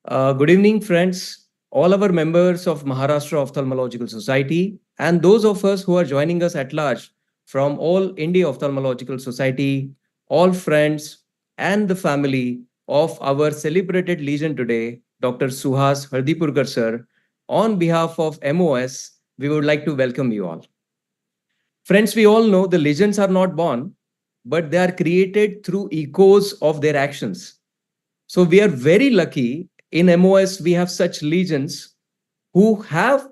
Good evening, friends, all our members of Maharashtra Ophthalmological Society, and those of us who are joining us at large from all India Ophthalmological Society, all friends, and the family of our celebrated legend today, Dr. Suhas Hardipurkar sir. On behalf of MOS, we would like to welcome you all. Friends, we all know the legends are not born, but they are created through echoes of their actions. So we are very lucky in MOS, we have such legends who have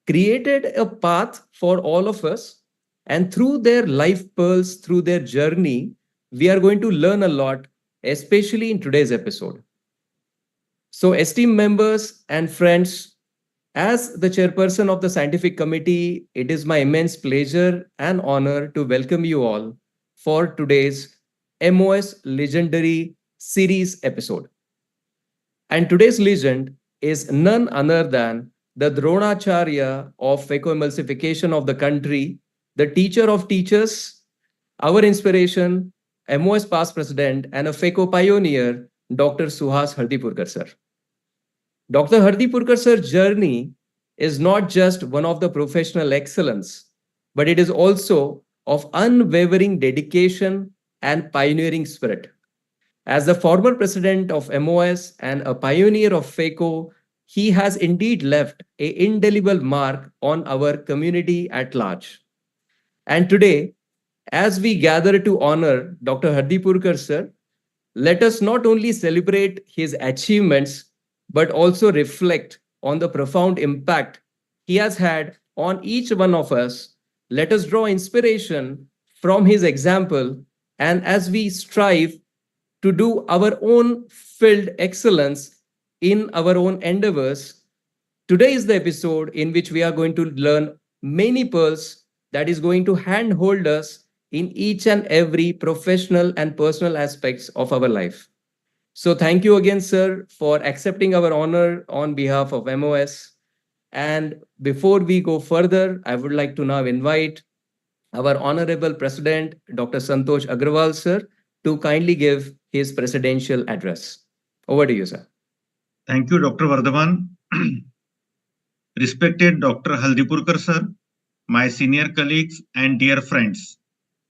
created a path for all of us. And through their life pearls, through their journey, we are going to learn a lot, especially in today's episode. So, esteemed members and friends, as the chairperson of the scientific committee, it is my immense pleasure and honor to welcome you all for today's MOS Legendary Series episode. And today's legend is none other than the Dronacharya of phaco-emulsification of the country, the teacher of teachers, our inspiration, MOS past president, and a phaco pioneer, Dr. Suhas Hardipurkar sir. Dr. Hardipurkar sir's journey is not just one of the professional excellence, but it is also of unwavering dedication and pioneering spirit. As the former president of MOS and a pioneer of phaco, he has indeed left an indelible mark on our community at large. And today, as we gather to honor Dr. Hardipurkar sir, let us not only celebrate his achievements, but also reflect on the profound impact he has had on each one of us. Let us draw inspiration from his example, and as we strive to do our own filled excellence in our own endeavors, today is the episode in which we are going to learn many pearls that is going to handhold us in each and every professional and personal aspects of our life. So thank you again, sir, for accepting our honor on behalf of MOS. And before we go further, I would like to now invite our Honorable President, Dr. Santosh Agrawal, sir, to kindly give his presidential address. Over to you, sir. Thank you, Dr. Vardhaman. Respected Dr. Haldipurkar sir, my senior colleagues and dear friends,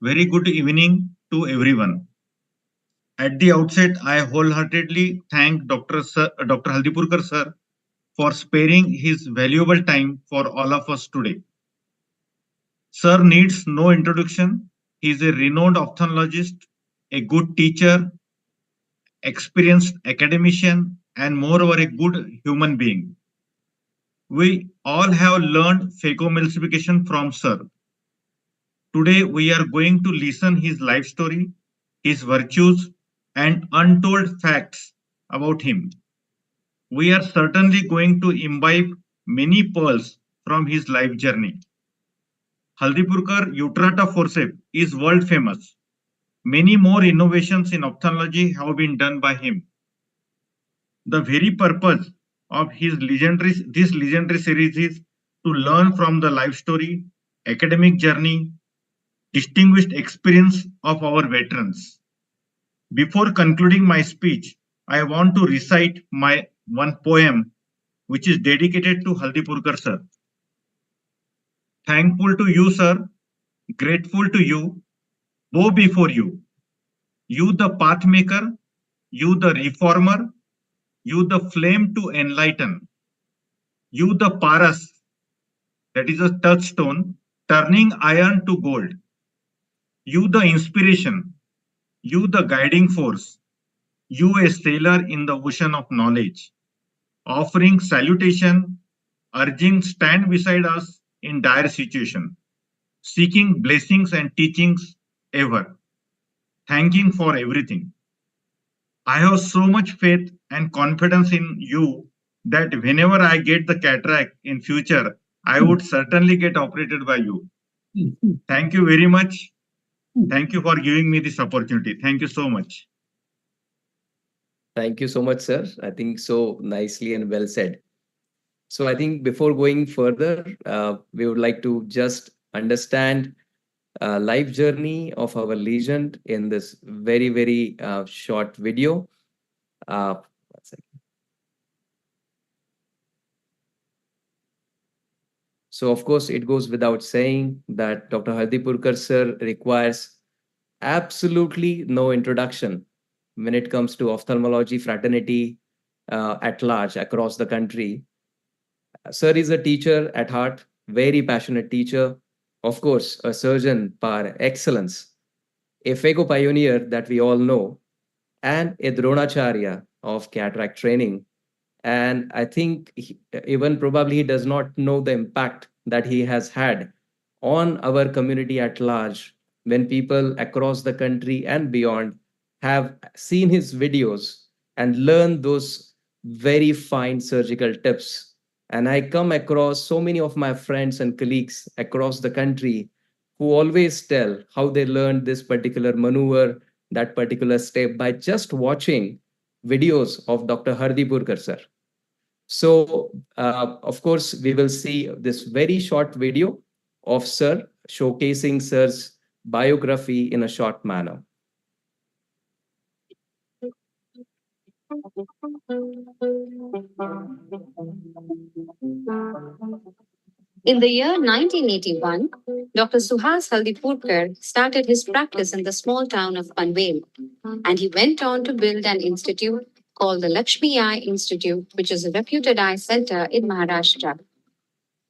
very good evening to everyone. At the outset, I wholeheartedly thank Dr. Haldipurkar sir for sparing his valuable time for all of us today. Sir needs no introduction. He is a renowned ophthalmologist, a good teacher, experienced academician, and moreover a good human being. We all have learned phacoemulsification from Sir. Today we are going to listen his life story, his virtues, and untold facts about him. We are certainly going to imbibe many pearls from his life journey. Haldipurkar Utrata forceps is world famous. Many more innovations in ophthalmology have been done by him. The very purpose of this legendary series is to learn from the life story, academic journey, distinguished experience of our veterans. Before concluding my speech, I want to recite my one poem which is dedicated to Haldipurkar sir. Thankful to you, sir, grateful to you, bow before you. You the pathmaker, you the reformer, you the flame to enlighten, you the paras, that is a touchstone, turning iron to gold. You the inspiration, you the guiding force, you a sailor in the ocean of knowledge, offering salutation, urging stand beside us in dire situation, seeking blessings and teachings ever, thanking for everything. I have so much faith and confidence in you that whenever I get the cataract in future, I would certainly get operated by you. Thank you very much. Thank you for giving me this opportunity. Thank you so much. Thank you so much, sir. I think so nicely and well said. So I think before going further, we would like to just understand life journey of our legend in this very short video. One second. So, of course, it goes without saying that Dr. Hardipurkar sir requires absolutely no introduction when it comes to ophthalmology fraternity at large across the country. Sir is a teacher at heart, very passionate teacher, of course, a surgeon par excellence, a phaco pioneer that we all know, and a dronacharya of cataract training. And I think even probably he does not know the impact that he has had on our community at large when people across the country and beyond have seen his videos and learned those very fine surgical tips. And I come across so many of my friends and colleagues across the country who always tell how they learned this particular maneuver, that particular step by just watching videos of Dr. Hardipurkar sir. So, of course, we will see this very short video of Sir showcasing Sir's biography in a short manner. In the year 1981, Dr. Suhas Haldipurkar started his practice in the small town of Panvel, and he went on to build an institute called the Lakshmi Eye Institute, which is a reputed eye center in Maharashtra.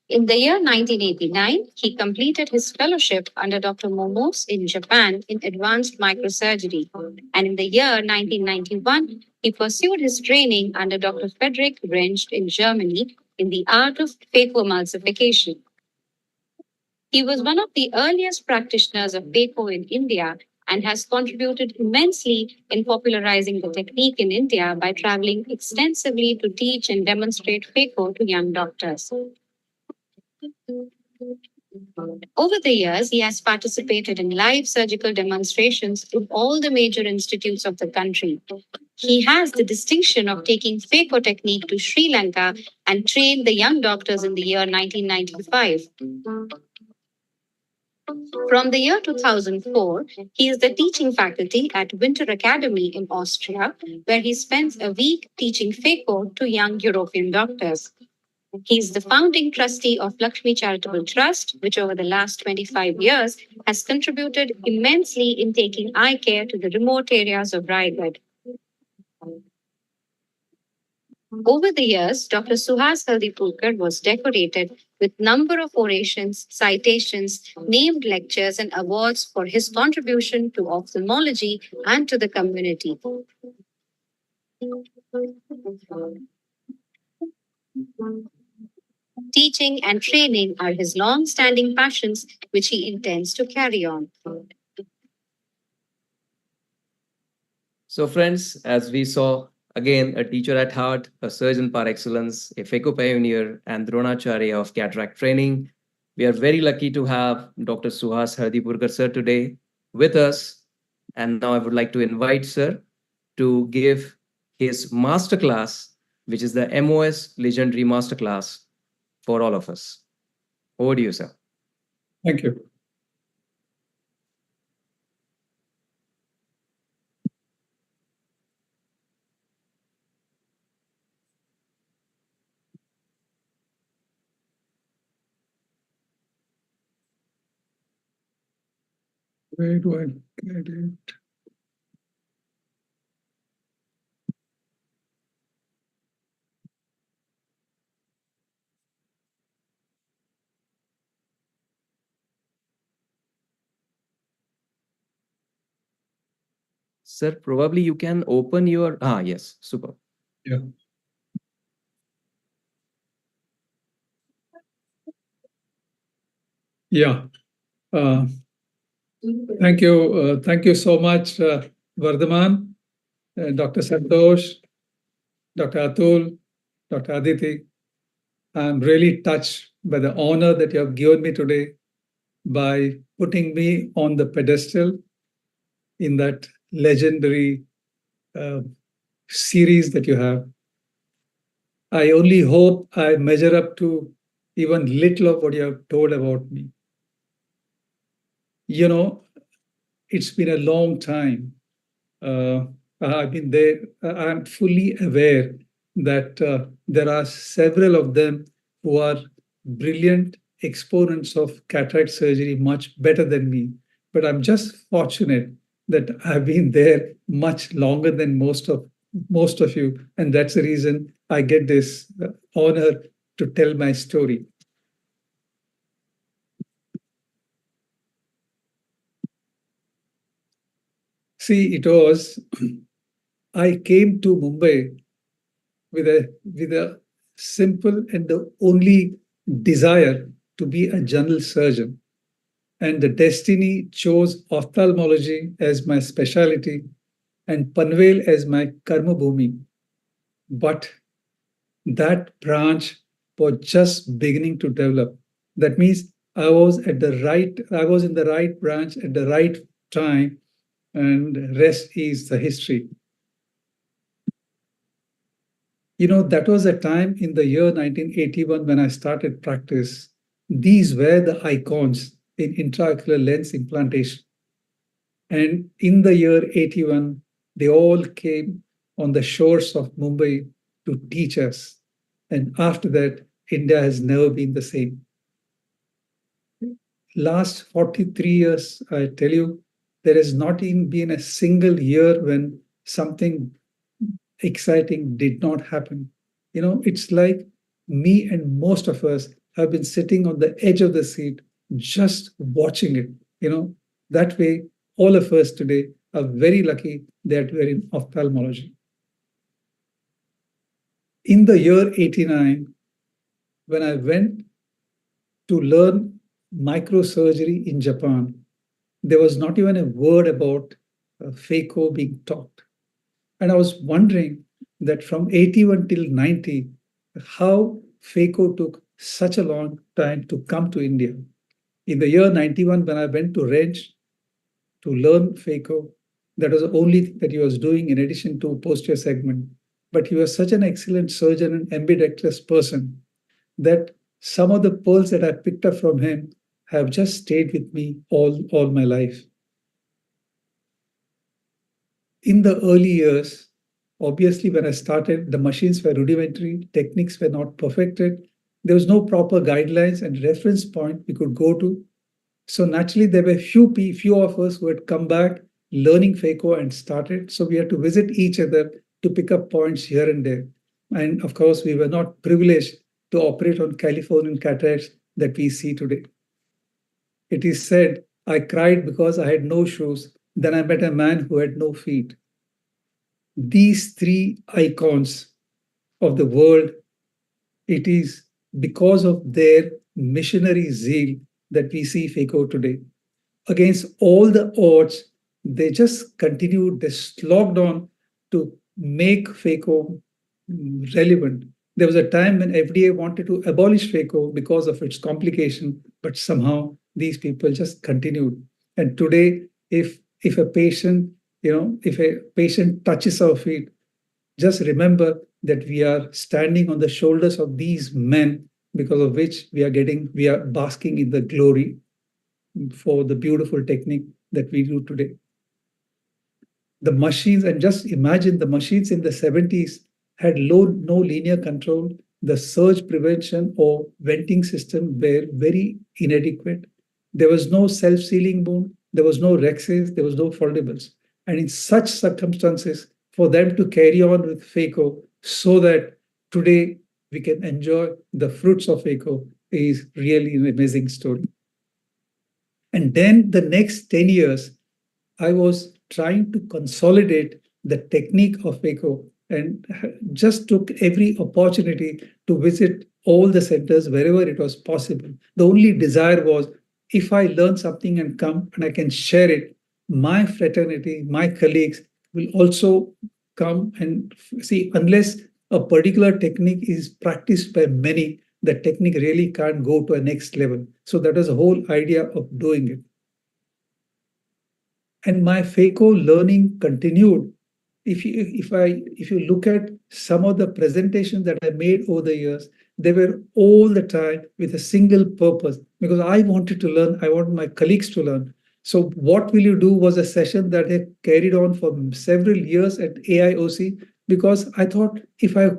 In the year 1989, he completed his fellowship under Dr. Momos in Japan in advanced microsurgery. And in the year 1991, he pursued his training under Dr. Frederick Rentsch in Germany in the art of phacoemulsification. He was one of the earliest practitioners of phaco in India and has contributed immensely in popularizing the technique in India by traveling extensively to teach and demonstrate phaco to young doctors. Over the years, he has participated in live surgical demonstrations in all the major institutes of the country. He has the distinction of taking phaco technique to Sri Lanka and trained the young doctors in the year 1995. From the year 2004, he is the teaching faculty at Winter Academy in Austria, where he spends a week teaching phaco to young European doctors. He is the founding trustee of Lakshmi Charitable Trust, which over the last 25 years has contributed immensely in taking eye care to the remote areas of Raigad. Over the years, Dr. Suhas Haldipurkar was decorated with number of orations, citations, named lectures, and awards for his contribution to ophthalmology and to the community. Teaching and training are his long standing passions, which he intends to carry on. So, friends, as we saw, again, a teacher at heart, a surgeon par excellence, a phaco pioneer, and dronacharya of cataract training, we are very lucky to have Dr. Suhas Hardipurkar sir today with us. And now I would like to invite sir to give his masterclass, which is the MOS Legendary Masterclass for all of us. Over to you, sir. Thank you. Where do I get it? Sir, probably you can open your. Ah, yes, super. Yeah. Yeah. Thank you. Thank you so much, Vardhaman, Dr. Santosh, Dr. Atul, Dr. Aditi. I'm really touched by the honor that you have given me today by putting me on the pedestal in that legendary uh, series that you have. I only hope I measure up to even little of what you have told about me. You know, it's been a long time. Uh, I've been there. I'm fully aware that there are several of them who are brilliant exponents of cataract surgery much better than me. But I'm just fortunate that I've been there much longer than most of you, and that's the reason I get this honor to tell my story. See, it was I came to Mumbai with a simple and the only desire to be a general surgeon. And the destiny chose ophthalmology as my specialty and Panvel as my karma bhumi. But that branch was just beginning to develop. That means I was in the right branch at the right time, and rest is the history. That was a time in the year 1981 when I started practice. These were the icons in intraocular lens implantation. And in the year 81, they all came on the shores of Mumbai to teach us. And after that, India has never been the same. Last 43 years, I tell you, there has not even been a single year when something exciting did not happen. It's like me and most of us have been sitting on the edge of the seat just watching it. That way, all of us today are very lucky that we're in ophthalmology. In the year 89, when I went to learn microsurgery in Japan, there was not even a word about phaco being taught. And I was wondering that from 81 till 90, how phaco took such a long time to come to India. In the year 91, when I went to Range to learn phaco, that was the only thing that he was doing in addition to posterior segment. But he was such an excellent surgeon and ambidextrous person that some of the pearls that I picked up from him have just stayed with me all my life. In the early years, obviously, when I started, the machines were rudimentary, techniques were not perfected. There was no proper guidelines and reference point we could go to. So naturally, there were few of us who had come back learning phaco and started. So we had to visit each other to pick up points here and there. And of course, we were not privileged to operate on Californian cataracts that we see today. It is said, I cried because I had no shoes. Then I met a man who had no feet. These three icons of the world, it is because of their missionary zeal that we see phaco today. Against all the odds, they just continued, they slogged on to make phaco relevant. There was a time when FDA wanted to abolish phaco because of its complication, but somehow these people just continued. And today, if a patient, if a patient touches our feet, just remember that we are standing on the shoulders of these men, because of which we are basking in the glory for the beautiful technique that we do today. The machines, and just imagine the machines in the 70s had no linear control. The surge prevention or venting system were very inadequate. There was no self-sealing wound, there was no rexes, there was no foldables. And in such circumstances, for them to carry on with phaco so that today we can enjoy the fruits of phaco is really an amazing story. And then the next 10 years, I was trying to consolidate the technique of phaco and just took every opportunity to visit all the centers wherever it was possible. The only desire was, if I learn something and come and I can share it, my fraternity, my colleagues will also come and see. Unless a particular technique is practiced by many, the technique really can't go to a next level. So that was the whole idea of doing it. And my phaco learning continued. If you look at some of the presentations that I made over the years, they were all the time with a single purpose, because I wanted to learn, I wanted my colleagues to learn. So what will you do was a session that I carried on for several years at AIOC, because I thought if I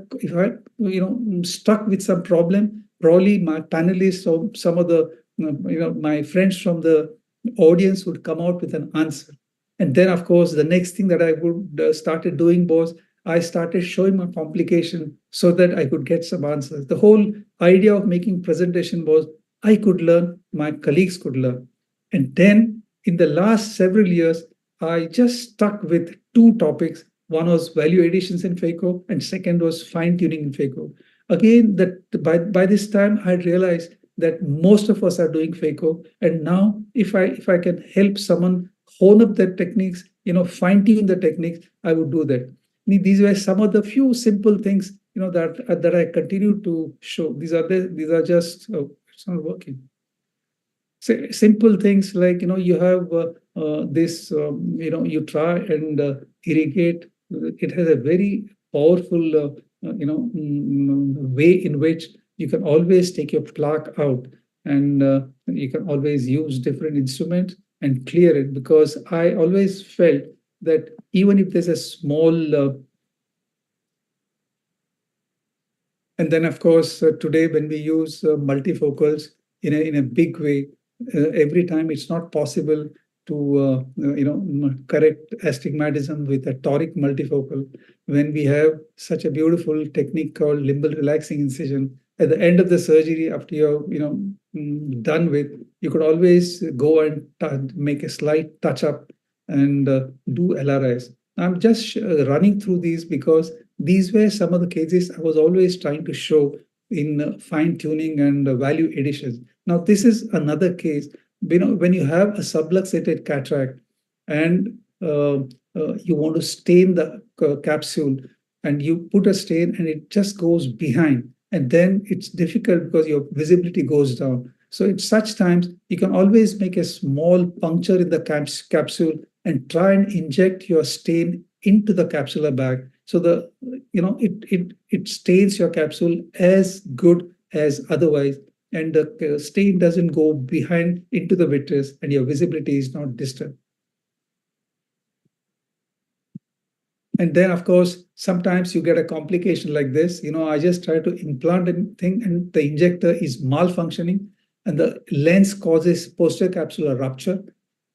stuck with some problem, probably my panelists or some of the my friends from the audience would come out with an answer. And then, of course, the next thing that I would started doing was I started showing my complication so that I could get some answers. The whole idea of making presentation was I could learn, my colleagues could learn. And then in the last several years, I just stuck with two topics. One was value additions in phaco, and second was fine tuning in phaco. Again, that by this time I realized that most of us are doing phaco, and now if I can help someone hone up their techniques, fine tune the techniques, I would do that. These were some of the few simple things that I continue to show. These are just it's not working. Simple things like you have this you try and irrigate. It has a very powerful way in which you can always take your plaque out, and you can always use different instruments and clear it, because I always felt that even if there's a small and then, of course, today when we use multifocals in a big way, every time it's not possible to correct astigmatism with a toric multifocal. When we have such a beautiful technique called limbal relaxing incision, at the end of the surgery, after you're done with, you could always go and make a slight touch up and do LRIs. I'm just running through these because these were some of the cases I was always trying to show in fine tuning and value additions. Now, this is another case. When you have a subluxated cataract and you want to stain the capsule, and you put a stain and it just goes behind, and then it's difficult because your visibility goes down. So in such times, you can always make a small puncture in the capsule and try and inject your stain into the capsular bag. So it stains your capsule as good as otherwise, and the stain doesn't go behind into the vitreous, and your visibility is not disturbed. And then, of course, sometimes you get a complication like this. I just try to implant a thing, and the injector is malfunctioning, and the lens causes posterior capsular rupture.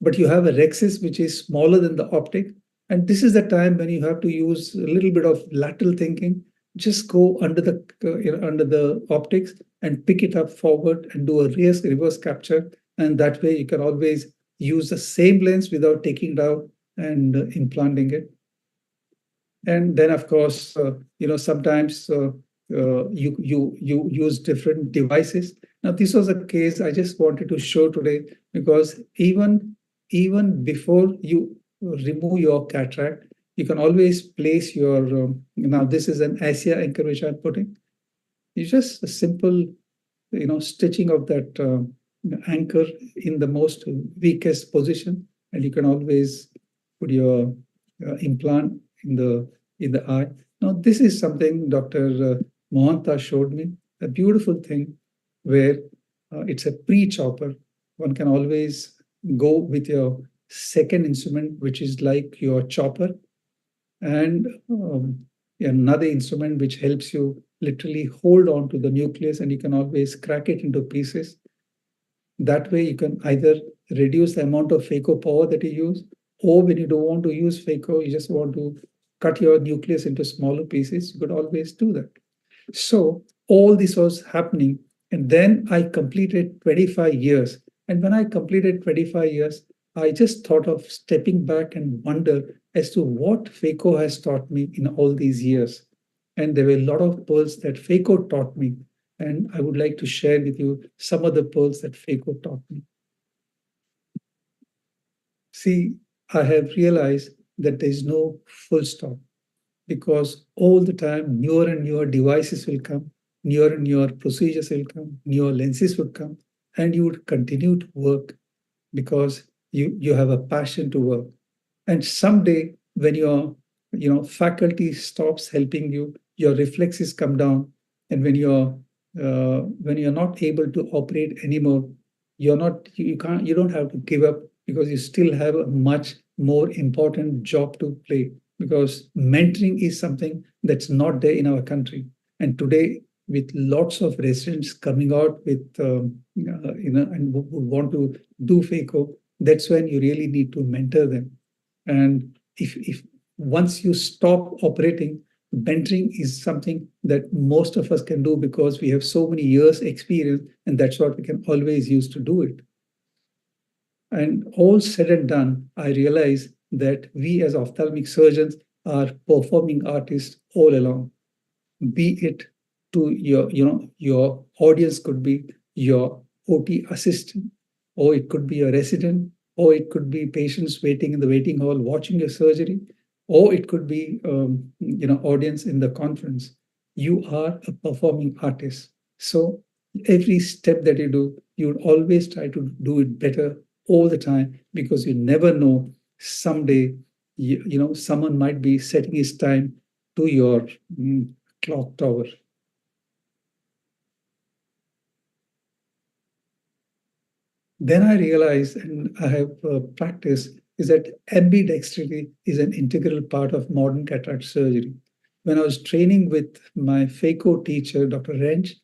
But you have a rhexis which is smaller than the optic, and this is the time when you have to use a little bit of lateral thinking. Just go under the optics and pick it up forward and do a reverse capture, and that way you can always use the same lens without taking it out and implanting it. And then, of course, sometimes you use different devices. Now, this was a case I just wanted to show today, because even before you remove your cataract, you can always place your. Now, this is an ASIA anchor which I'm putting. It's just a simple, stitching of that anchor in the most weakest position, and you can always put your implant in the eye. Now, this is something Dr. Mohanta showed me, a beautiful thing where it's a pre-chopper. One can always go with your second instrument, which is like your chopper, and another instrument which helps you literally hold on to the nucleus, and you can always crack it into pieces. That way, you can either reduce the amount of phaco power that you use, or when you don't want to use phaco, you just want to cut your nucleus into smaller pieces, you could always do that. So all this was happening. And then I completed 25 years. And when I completed 25 years, I just thought of stepping back and wonder as to what phaco has taught me in all these years. And there were a lot of pearls that phaco taught me. And I would like to share with you some of the pearls that phaco taught me. See, I have realized that there is no full stop, because all the time newer and newer devices will come, newer and newer procedures will come, newer lenses would come, and you would continue to work because you have a passion to work. And someday when your faculty stops helping you, your reflexes come down, and when you're not able to operate anymore, you don't have to give up, because you still have a much more important job to play, because mentoring is something that's not there in our country. And today, with lots of residents coming out with, and who want to do phaco, that's when you really need to mentor them. And if once you stop operating, mentoring is something that most of us can do because we have so many years experience, and that's what we can always use to do it. And all said and done, I realize that we as ophthalmic surgeons are performing artists all along. Be it to your audience could be your OT assistant, or it could be a resident, or it could be patients waiting in the waiting hall watching your surgery, or it could be audience in the conference. You are a performing artist. So every step that you do, you would always try to do it better all the time, because you never know, someday someone might be setting his time to your clock tower. Then I realized, and I have practiced, is that ambidextrity is an integral part of modern cataract surgery. When I was training with my phaco teacher, Dr. Wrench,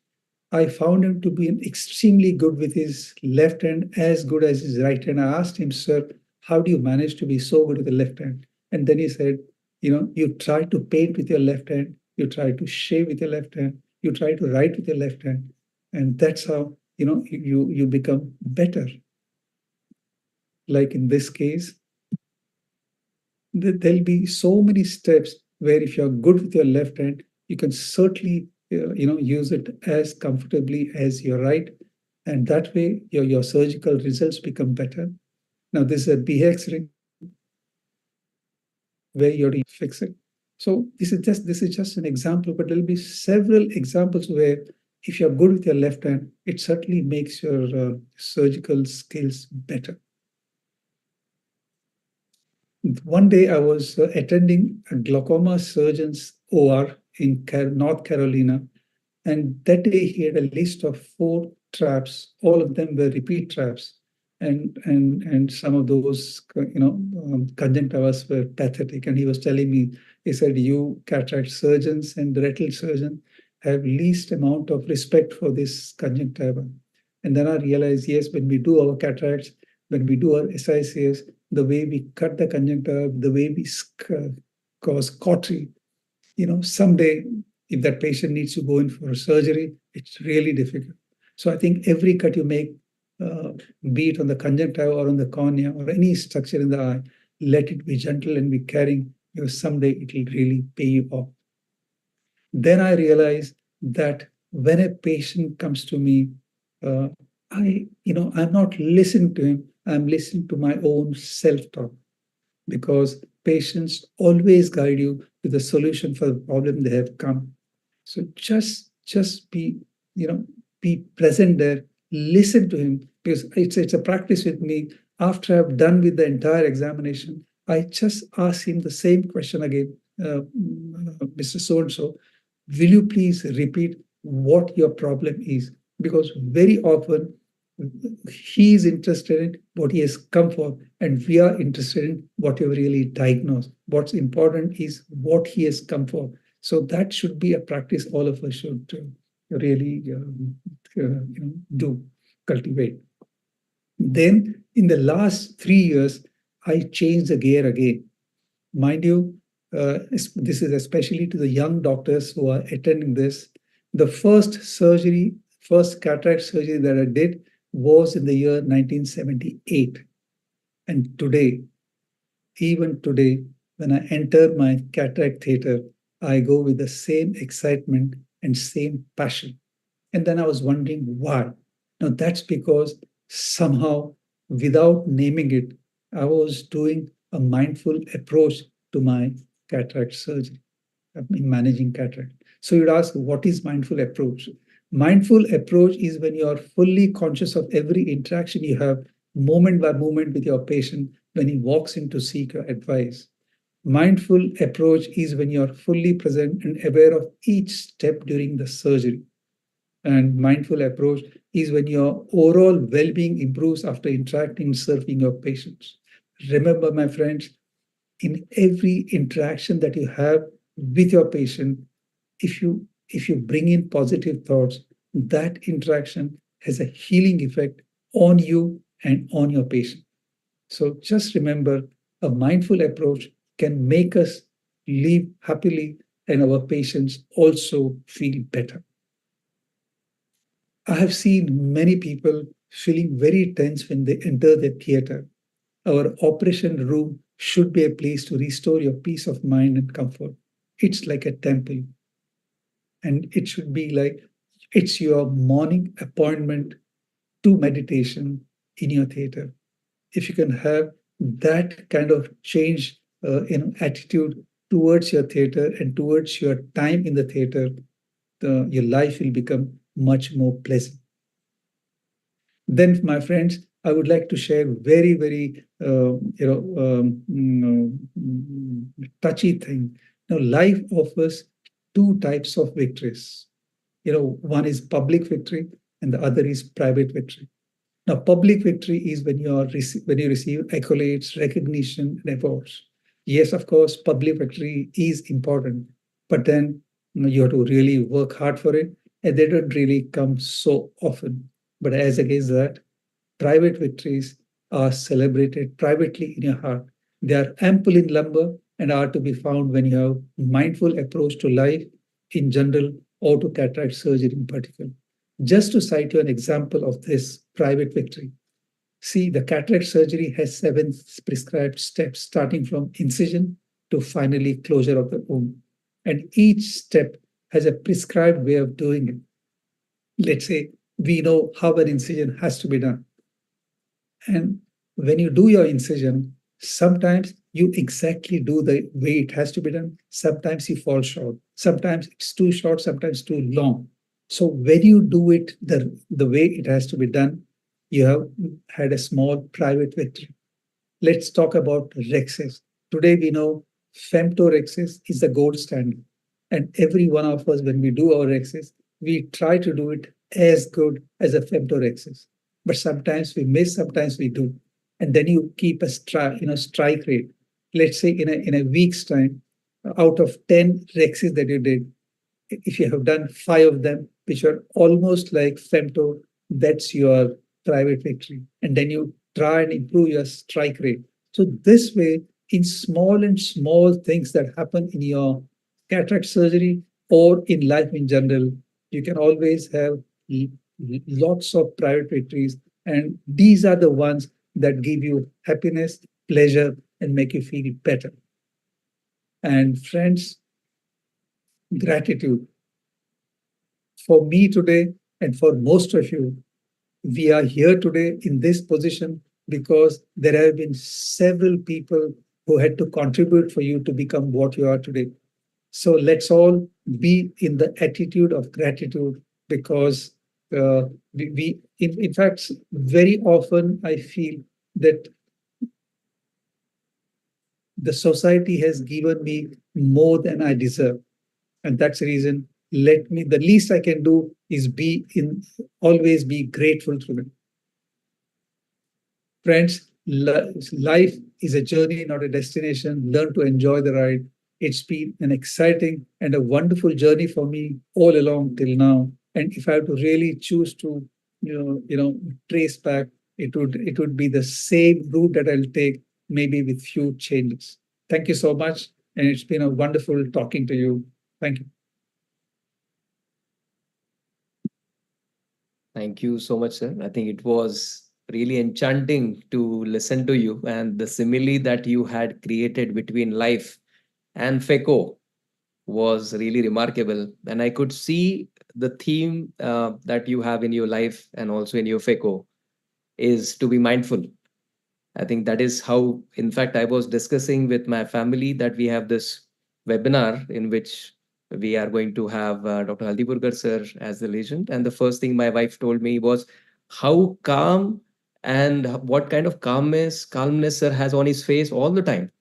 I found him to be extremely good with his left hand, as good as his right hand. I asked him, "Sir, how do you manage to be so good with the left hand?" And then he said, "You try to paint with your left hand, you try to shave with your left hand, you try to write with your left hand, and that's how you become better." Like in this case, there'll be so many steps where if you're good with your left hand, you can certainly use it as comfortably as your right, and that way your surgical results become better. Now this is a BX ring where you're fix it. So this is just an example, but there'll be several examples where if you're good with your left hand, it certainly makes your surgical skills better. One day I was attending a glaucoma surgeon's OR in North Carolina, and that day he had a list of 4 traps. All of them were repeat traps, and some of those conjunctivas were pathetic. And he was telling me, he said, "You cataract surgeons and retinal surgeons have least amount of respect for this conjunctiva." And then I realized, yes, when we do our cataracts, when we do our SICS, the way we cut the conjunctiva, the way we cause cautery, someday if that patient needs to go in for surgery, it's really difficult. So I think every cut you make, be it on the conjunctiva or on the cornea or any structure in the eye, let it be gentle and be caring, because someday it will really pay you off. Then I realized that when a patient comes to me, I'm not listening to him, I'm listening to my own self-talk, because patients always guide you to the solution for the problem they have come. So just be present there, listen to him, because it's a practice with me. After I've done with the entire examination, I just ask him the same question again. Mr. So-and-so, will you please repeat what your problem is? Because very often he is interested in what he has come for, and we are interested in what you really diagnosed. What's important is what he has come for. So that should be a practice all of us should really cultivate. Then in the last 3 years, I changed the gear again. Mind you, this is especially to the young doctors who are attending this. The first cataract surgery that I did was in the year 1978. And today, even today, when I enter my cataract theater, I go with the same excitement and same passion. And then I was wondering why. Now that's because somehow, without naming it, I was doing a mindful approach to my cataract surgery, in managing cataract. So you'd ask, what is mindful approach? Mindful approach is when you are fully conscious of every interaction you have, moment by moment, with your patient when he walks in to seek your advice. Mindful approach is when you are fully present and aware of each step during the surgery. And mindful approach is when your overall well-being improves after interacting and serving your patients. Remember, my friends, in every interaction that you have with your patient, if if you bring in positive thoughts, that interaction has a healing effect on you and on your patient. So just remember, a mindful approach can make us live happily and our patients also feel better. I have seen many people feeling very tense when they enter the theater. Our operation room should be a place to restore your peace of mind and comfort. It's like a temple, and it should be like it's your morning appointment to meditation in your theater. If you can have that kind of change in attitude towards your theater and towards your time in the theater, your life will become much more pleasant. Then, my friends, I would like to share very, very touchy thing. Now, life offers two types of victories. One is public victory, and the other is private victory. Now, public victory is when you receive accolades, recognition, and awards. Yes, of course, public victory is important, but then you have to really work hard for it, and they don't really come so often. But as against that, private victories are celebrated privately in your heart. They are ample in number and are to be found when you have mindful approach to life in general or to cataract surgery in particular. Just to cite you an example of this private victory. See, the cataract surgery has 7 prescribed steps, starting from incision to finally closure of the wound. And each step has a prescribed way of doing it. Let's say we know how an incision has to be done. And when you do your incision, sometimes you exactly do the way it has to be done. Sometimes you fall short. Sometimes it's too short, sometimes too long. So when you do it the way it has to be done, you have had a small private victory. Let's talk about Rexes. Today we know femtorexis is the gold standard. And every one of us, when we do our Rexes, we try to do it as good as a femtorexis. But sometimes we miss, sometimes we do. And then you keep a strike rate. Let's say in a week's time, out of 10 Rexes that you did, if you have done 5 of them, which are almost like femto, that's your private victory. And then you try and improve your strike rate. So this way, in small and small things that happen in your cataract surgery or in life in general, you can always have lots of private victories. And these are the ones that give you happiness, pleasure, and make you feel better. And friends, gratitude. For me today, and for most of you, we are here today in this position because there have been several people who had to contribute for you to become what you are today. So let's all be in the attitude of gratitude because in fact, very often I feel that the society has given me more than I deserve. And that's the reason, the least I can do is always be grateful to them. Friends, life is a journey, not a destination. Learn to enjoy the ride. It's been an exciting and a wonderful journey for me all along till now. And if I have to really choose to, trace back, it would be the same route that I'll take, maybe with few changes. Thank you so much, and it's been a wonderful talking to you. Thank you. Thank you so much, sir. I think it was really enchanting to listen to you, and the simile that you had created between life and phaco was really remarkable. And I could see the theme that you have in your life and also in your phaco is to be mindful. I think that is how, in fact, I was discussing with my family that we have this webinar in which we are going to have Dr. Haldipurkar sir as the legend. And the first thing my wife told me was how calm and what kind of calmness sir has on his face all the time.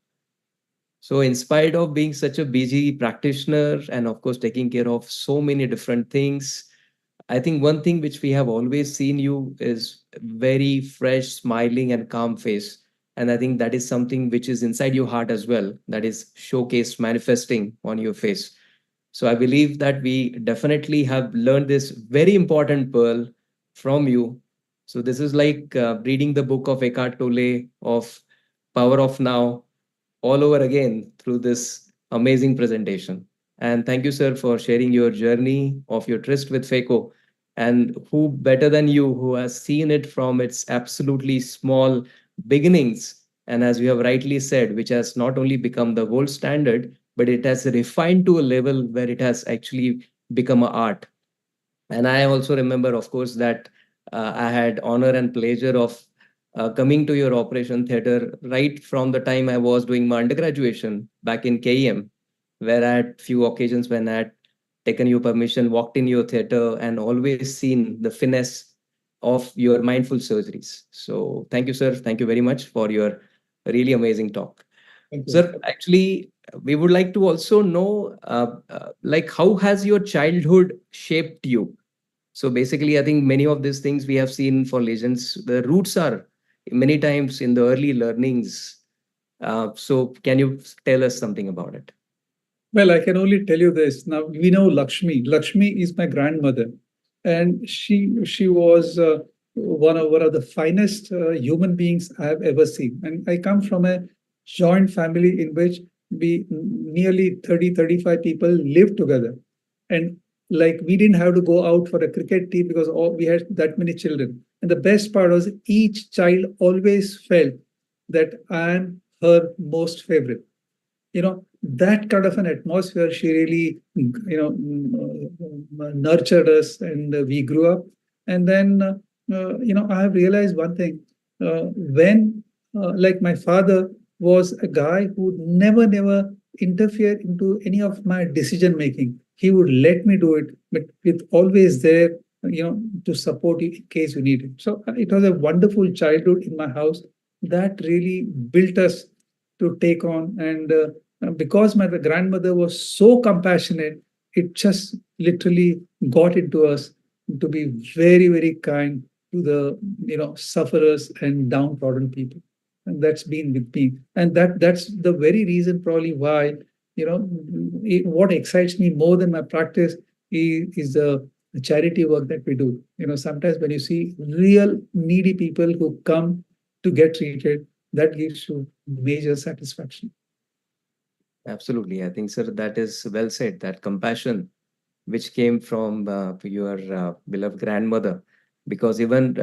So, in spite of being such a busy practitioner and, of course, taking care of so many different things, I think one thing which we have always seen you is very fresh, smiling, and calm face. And I think that is something which is inside your heart as well, that is showcased, manifesting on your face. So I believe that we definitely have learned this very important pearl from you. So this is like reading the book of Eckhart Tolle of Power of Now all over again through this amazing presentation. And thank you, sir, for sharing your journey of your tryst with phaco. And who better than you, who has seen it from its absolutely small beginnings, and as you have rightly said, which has not only become the gold standard, but it has refined to a level where it has actually become an art. And I also remember, of course, that I had honor and pleasure of coming to your operation theater right from the time I was doing my undergraduation back in KEM, where I had few occasions when I had taken your permission, walked in your theater, and always seen the finesse of your mindful surgeries. So thank you, sir. Thank you very much for your really amazing talk. Thank you. Sir, actually, we would like to also know, like, how has your childhood shaped you? So basically, I think many of these things we have seen for legends, the roots are many times in the early learnings. So can you tell us something about it? Well, I can only tell you this. Now we know Lakshmi. Lakshmi is my grandmother, and she was one of the finest human beings I have ever seen. And I come from a joint family in which we nearly 30-35 people live together, and like we didn't have to go out for a cricket team because we had that many children. And the best part was each child always felt that I am her most favorite. That kind of an atmosphere, she really nurtured us, and we grew up. And then I have realized one thing. When like my father was a guy who never interfere into any of my decision making. He would let me do it, but with always there to support you in case you need it. So it was a wonderful childhood in my house that really built us to take on. And because my grandmother was so compassionate, it just literally got into us to be very kind to the sufferers and downtrodden people. And that's been with me. And that's the very reason probably why what excites me more than my practice is the charity work that we do. Sometimes when you see real needy people who come to get treated, that gives you major satisfaction. Absolutely. I think, sir, that is well said. That compassion which came from your beloved grandmother. Because even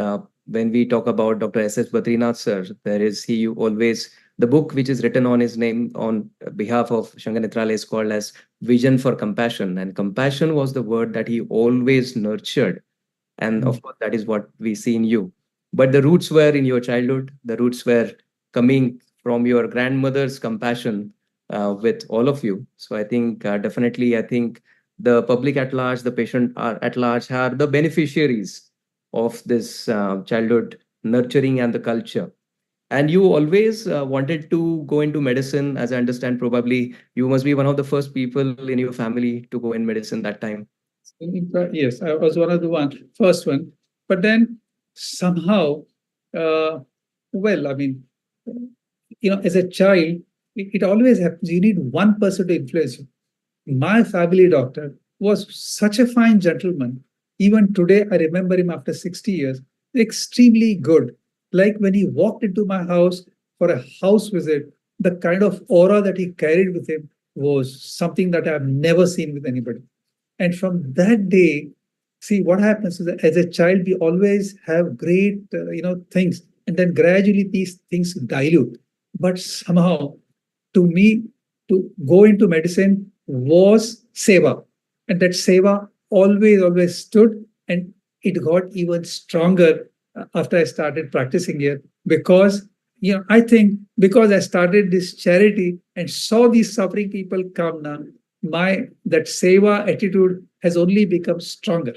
when we talk about Dr. S.S. Badrinath, sir, there is he always, the book which is written on his name on behalf of Shanganitral is called as Vision for Compassion. And compassion was the word that he always nurtured. And Mm. of course, that is what we see in you. But the roots were in your childhood, the roots were coming from your grandmother's compassion with all of you. So I think definitely, I think the public at large, the patient are at large are the beneficiaries of this childhood nurturing and the culture. And you always wanted to go into medicine, as I understand. Probably you must be one of the first people in your family to go in medicine that time. Yes, I was one of the first one. But then somehow, uh, well, I mean, as a child, it always happens. You need one person to influence you. My family doctor was such a fine gentleman. Even today, I remember him after 60 years. Extremely good. Like when he walked into my house for a house visit, the kind of aura that he carried with him was something that I've never seen with anybody. And from that day, see what happens is that as a child, we always have great, things, and then gradually these things dilute. But somehow, to me, to go into medicine was seva, and that seva always stood, and it got even stronger after I started practicing here because I think because I started this charity and saw these suffering people come now, my that seva attitude has only become stronger.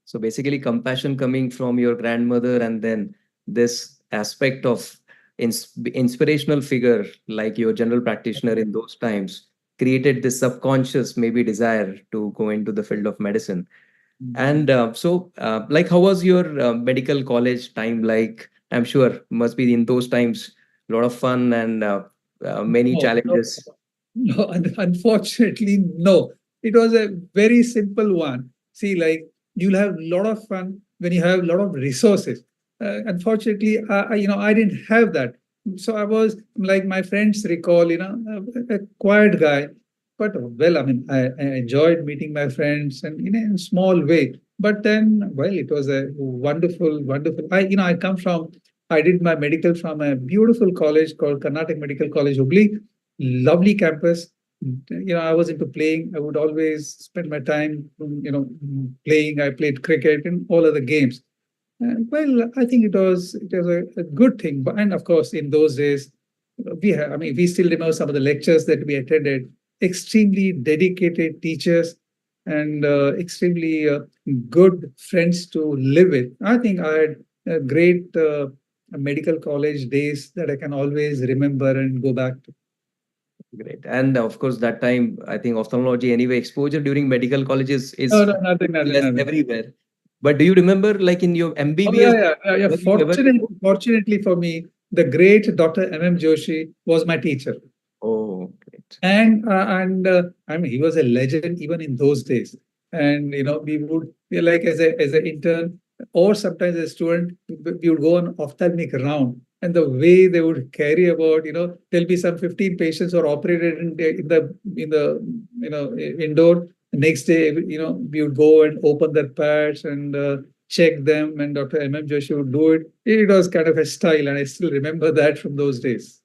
So basically, compassion coming from your grandmother, and then this aspect of inspirational figure like your general practitioner in those times created this subconscious maybe desire to go into the field of medicine. And like, how was your medical college time like? I'm sure must be in those times a lot of fun and many No, no, challenges. No, unfortunately, no. It was a very simple one. See, like you'll have a lot of fun when you have a lot of resources. Unfortunately, I didn't have that. So I was like my friends recall, a quiet guy. But well, I mean, I enjoyed meeting my friends and in a small way. But then, well, it was a wonderful, wonderful. I come from. I did my medical from a beautiful college called Karnataka Medical College, Hubli. Lovely campus. I was into playing. I would always spend my time playing. I played cricket and all other games. Well, I think it was a good thing. But and of course, in those days, we still remember some of the lectures that we attended. Extremely dedicated teachers and extremely good friends to live with. I think I had great medical college days that I can always remember and go back to. Great. And of course, that time, I think ophthalmology anyway, exposure during medical colleges No, is no, nothing, nothing, less nothing. everywhere. But do you remember, like in your Oh yeah, MBBS, yeah, yeah, yeah. were you ever? Fortunately for me, the great Dr. M.M. Joshi was my teacher. Oh, great. And I mean, he was a legend even in those days. And we would be like as an intern or sometimes as a student, we would go on ophthalmic round. And the way they would carry about, there'll be some 15 patients who are operated in the indoor. Next day, we would go and open their pads and check them, and Dr. M.M. Joshi would do it. It was kind of a style, and I still remember that from those days.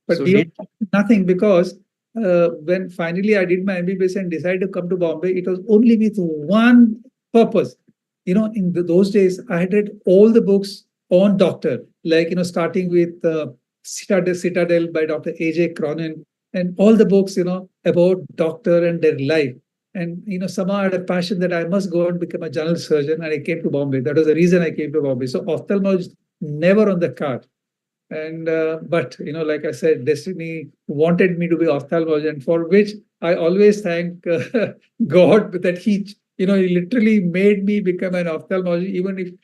But So beyond did nothing, because when finally I did my MBBS and decided to come to Bombay, it was only with one purpose. In those days, I had read all the books on doctor, like, starting with Citadel by Dr. A.J. Cronin, and all the books, about doctor and their life. And, somehow I had a passion that I must go and become a general surgeon. And I came to Bombay. That was the reason I came to Bombay. So ophthalmology never on the card. And but like I said, destiny wanted me to be ophthalmologist, for which I always thank God that he literally made me become an ophthalmologist,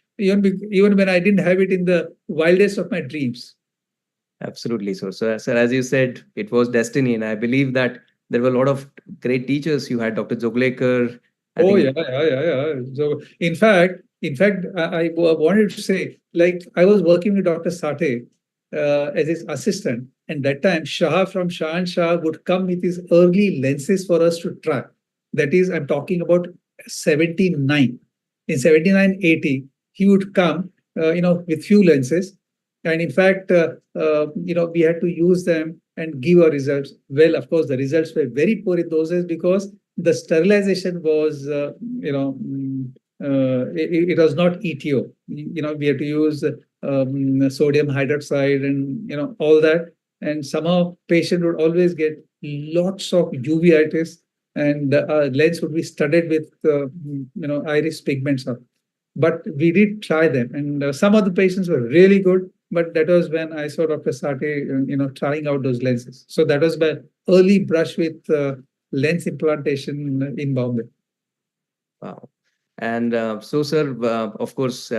even when I didn't have it in the wildest of my dreams. absolutely so. So, sir, as you said, it was destiny, and I believe that there were a lot of great teachers. You had Dr. Zoglekar. I Oh think. yeah, yeah, yeah, yeah. So in fact, I wanted to say, like, I was working with Dr. Sate as his assistant, and that time Shah from Shah and Shah would come with his early lenses for us to try. That is, I'm talking about 79. In 79, 80, he would come, with few lenses, and in fact, we had to use them and give our results. Well, of course, the results were very poor in those days because the sterilization was, it was not ETO. We had to use sodium hydroxide and all that. And somehow patient would always get lots of uveitis, and the lens would be studded with iris pigments. But we did try them, and some of the patients were really good. But that was when I saw Dr. Sate, trying out those lenses. So that was my early brush with lens implantation in Bombay. Wow. And so, sir, of course,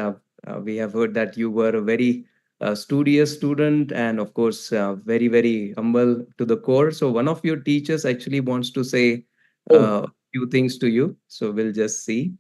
we have heard that you were a very studious student and, of course, very, very humble to the core. So, one of your teachers actually wants to say Oh, a few things to you. So, we'll just see.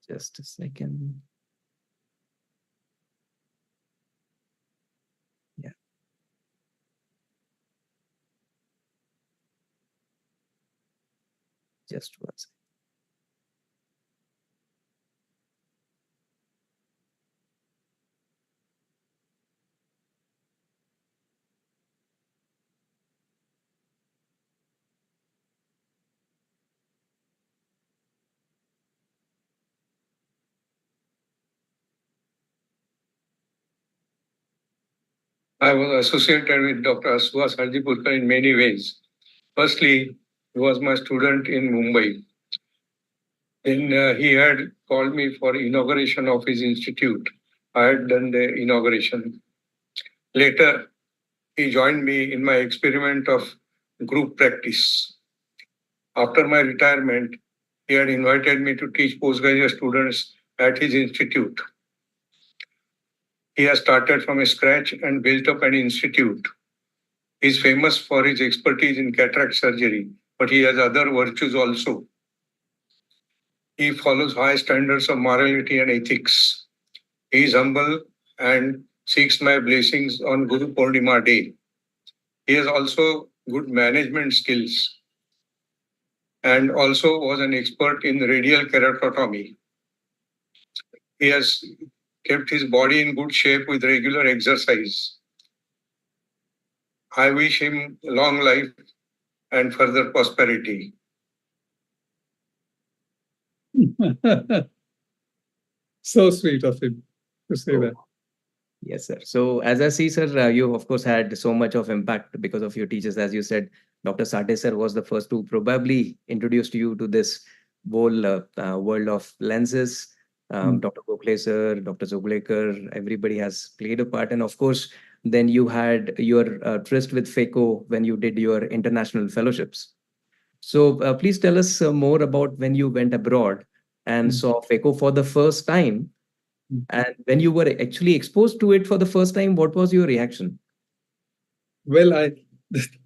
Just a second. Yeah, just one second. I was associated with Dr. Suhas Hardipurkar in many ways. Firstly, he was my student in Mumbai. Then he had called me for inauguration of his institute. I had done the inauguration. Later, he joined me in my experiment of group practice. After my retirement, he had invited me to teach postgraduate students at his institute. He has started from scratch and built up an institute. He is famous for his expertise in cataract surgery, but he has other virtues also. He follows high standards of morality and ethics. He is humble and seeks my blessings on Guru Purnima day. He has also good management skills and also was an expert in radial keratotomy. He has kept his body in good shape with regular exercise. I wish him long life and further prosperity. So sweet of him to say So, that. yes, sir. So, as I see, sir, you of course had so much of impact because of your teachers. As you said, Dr. Sate sir was the first to probably introduce you to this whole world of lenses. Mm. Dr. Gokhale sir, Dr. Zoglekar, everybody has played a part. And of course, then you had your tryst with phaco when you did your international fellowships. So, please tell us more about when you went abroad and Mm. saw phaco for the first time, Mm. and when you were actually exposed to it for the first time, what was your reaction? Well,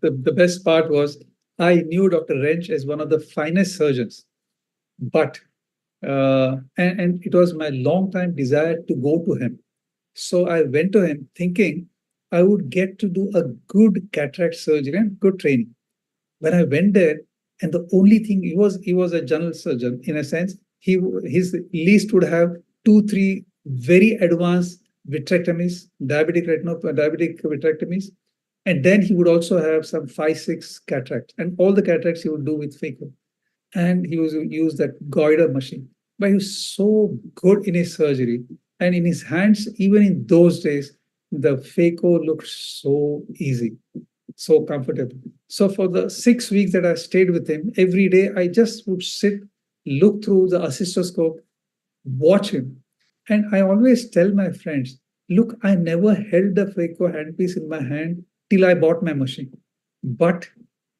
the best part was I knew Dr. Wrench as one of the finest surgeons, but and it was my long time desire to go to him. So I went to him thinking I would get to do a good cataract surgery and good training. When I went there, and the only thing he was a general surgeon in a sense. His list would have two, three very advanced vitrectomies, diabetic vitrectomies, and then he would also have some 5, 6 cataracts, and all the cataracts he would do with phaco. And he was use that goiter machine. But he was so good in his surgery and in his hands. Even in those days, the phaco looked so easy, so comfortable. So for the 6 weeks that I stayed with him, every day I just would sit, look through the assistoscope, watch him. And I always tell my friends, look, I never held the phaco handpiece in my hand till I bought my machine. But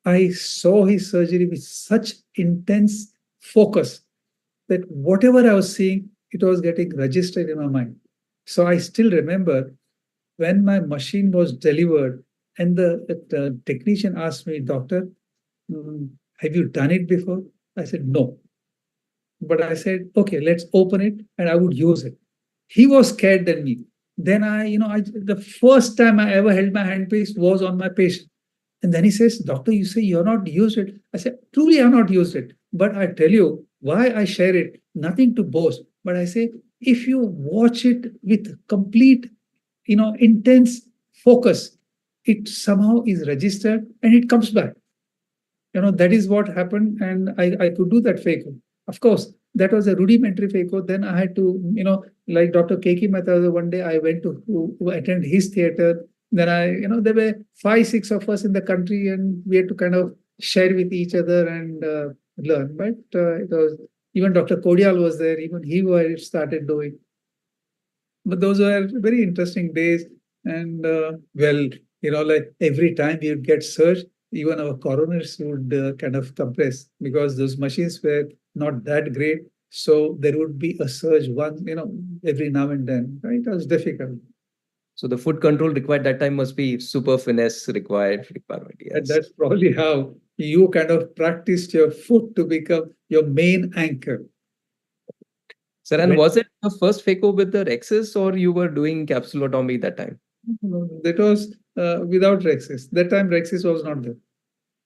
I saw his surgery with such intense focus that whatever I was seeing, it was getting registered in my mind. So I still remember when my machine was delivered and the technician asked me, Doctor, have you done it before? I said, no. But I said, okay, let's open it and I would use it. He was scared than me. Then the first time I ever held my handpiece was on my patient. And then he says, Doctor, you say you're not used it. I said, truly, I've not used it. But I tell you why I share it, nothing to boast. But I say, if you watch it with complete, intense focus, it somehow is registered and it comes back. That is what happened. And I could do that phaco. Of course, that was a rudimentary phaco. Then I had to, like Dr. Keki Mehta, one day I went to attend his theater. Then there were 5, 6 of us in the country, and we had to kind of share with each other and learn. But it was even Dr. Kodial was there. Even he started doing. But those were very interesting days. And well, like every time we would get surge, even our coroners would kind of compress because those machines were not that great. So there would be a surge every now and then. Right? It was difficult. So the foot control required that time must be super finesse requirement. And Yes. that's probably how you kind of practiced your foot to become your main anchor. Sir, and When was it the first phaco with the Rexis, or you were doing capsulotomy that time? that was without Rexis. That time Rexis was not there.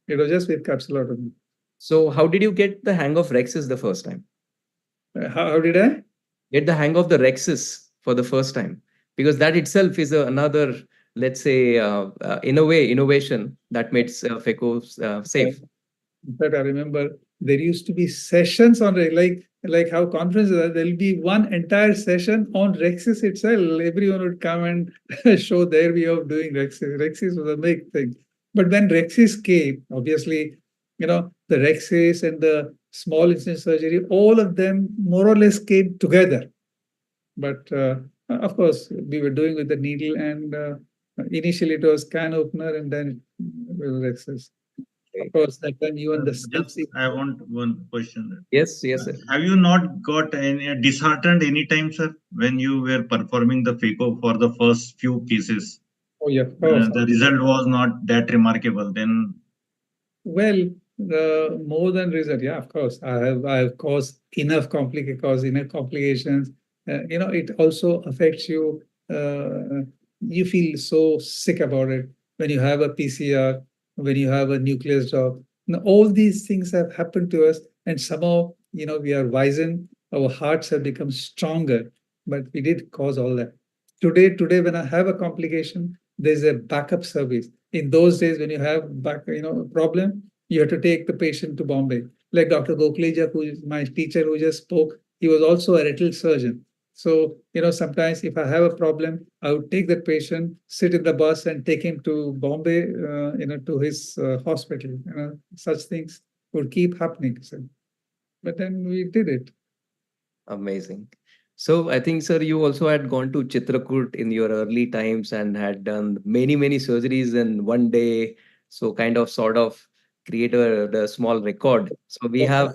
It was just with capsulotomy. So how did you get the hang of Rexis the first time? How did I? Get the hang of the Rexis for the first time? Because that itself is another, let's say, in a way, innovation that makes phacos Uh, safe. In fact, I remember There used to be sessions on like how conferences are. There'll be one entire session on Rexis itself. Everyone would come and show their way of doing Rexis. Rexis was a big thing. But when Rexis came, obviously, the Rexis and the small incision surgery, all of them more or less came together. But of course, we were doing with the needle, and initially it was can opener, and then it was Rexis. Of course, that time even the Just steps. I want one question. Yes, yes, sir. Have you not got any disheartened any time, sir, when you were performing the phaco for the first few cases? Oh, yeah, of course. The result was not that remarkable. Then Well, the more than result, yeah, of course. I have caused enough complications. It also affects you. You feel so sick about it when you have a PCR, when you have a nucleus drop. Now, all these things have happened to us, and somehow, we are wizened. Our hearts have become stronger, but we did cause all that. Today, when I have a complication, there's a backup service. In those days, when you have a problem, you have to take the patient to Bombay. Like Dr. Gokhleja, who is my teacher who just spoke, he was also a retinal surgeon. So, sometimes if I have a problem, I would take that patient, sit in the bus, and take him to Bombay, to his hospital. Such things would keep happening. So, but then we did it. Amazing. So I think, sir, you also had gone to Chitrakoot in your early times and had done many, many surgeries in one day. So kind of sort of create a small record. So we have,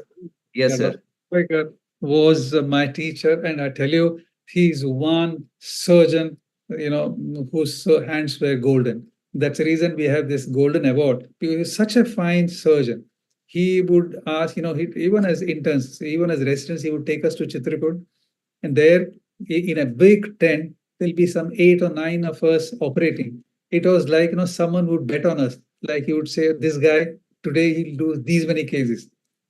yes, Yeah, sir. Dr. Baker was my teacher, and I tell you, he's one surgeon, whose hands were golden. That's the reason we have this golden award. He was such a fine surgeon. He would ask, even as interns, even as residents, he would take us to Chitrakoot, and there in a big tent, there'll be some 8 or 9 of us operating. It was like, someone would bet on us. Like he would say, this guy, today he'll do these many cases.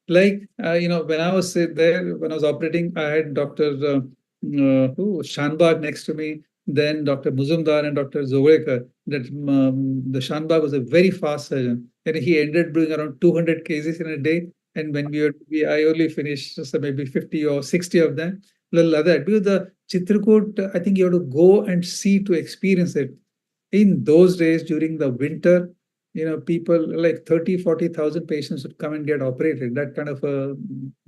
Like, when I was there, when I was operating, I had Dr. Shanbag next to me, then Dr. Muzumdar and Dr. Zogekar. That the Shanbag was a very fast surgeon, and he ended doing around 200 cases in a day. And when I only finished so maybe 50 or 60 of them. Little other because the Chitrakoot, I think you have to go and see to experience it. In those days during the winter, people like 30, 40,000 patients would come and get operated. That kind of a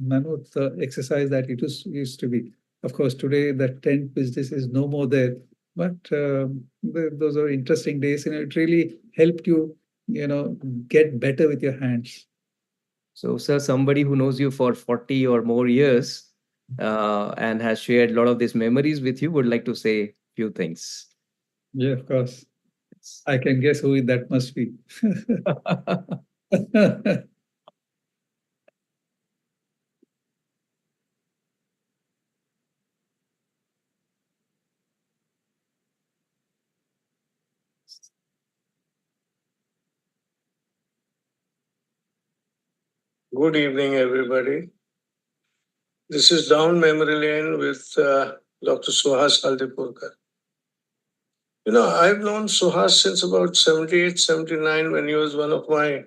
mammoth exercise that used to be. Of course, today the tent business is no more there. But those are interesting days. It really helped you, get better with your hands. So, sir, somebody who knows you for 40 or more years and has shared a lot of these memories with you would like to say few things. Yeah, of course. I can guess who that must be. Good evening, everybody. This is Down Memory Lane with Dr. Suhas Haldipurkar. I've known Suhas since about 78, 79 when he was one of my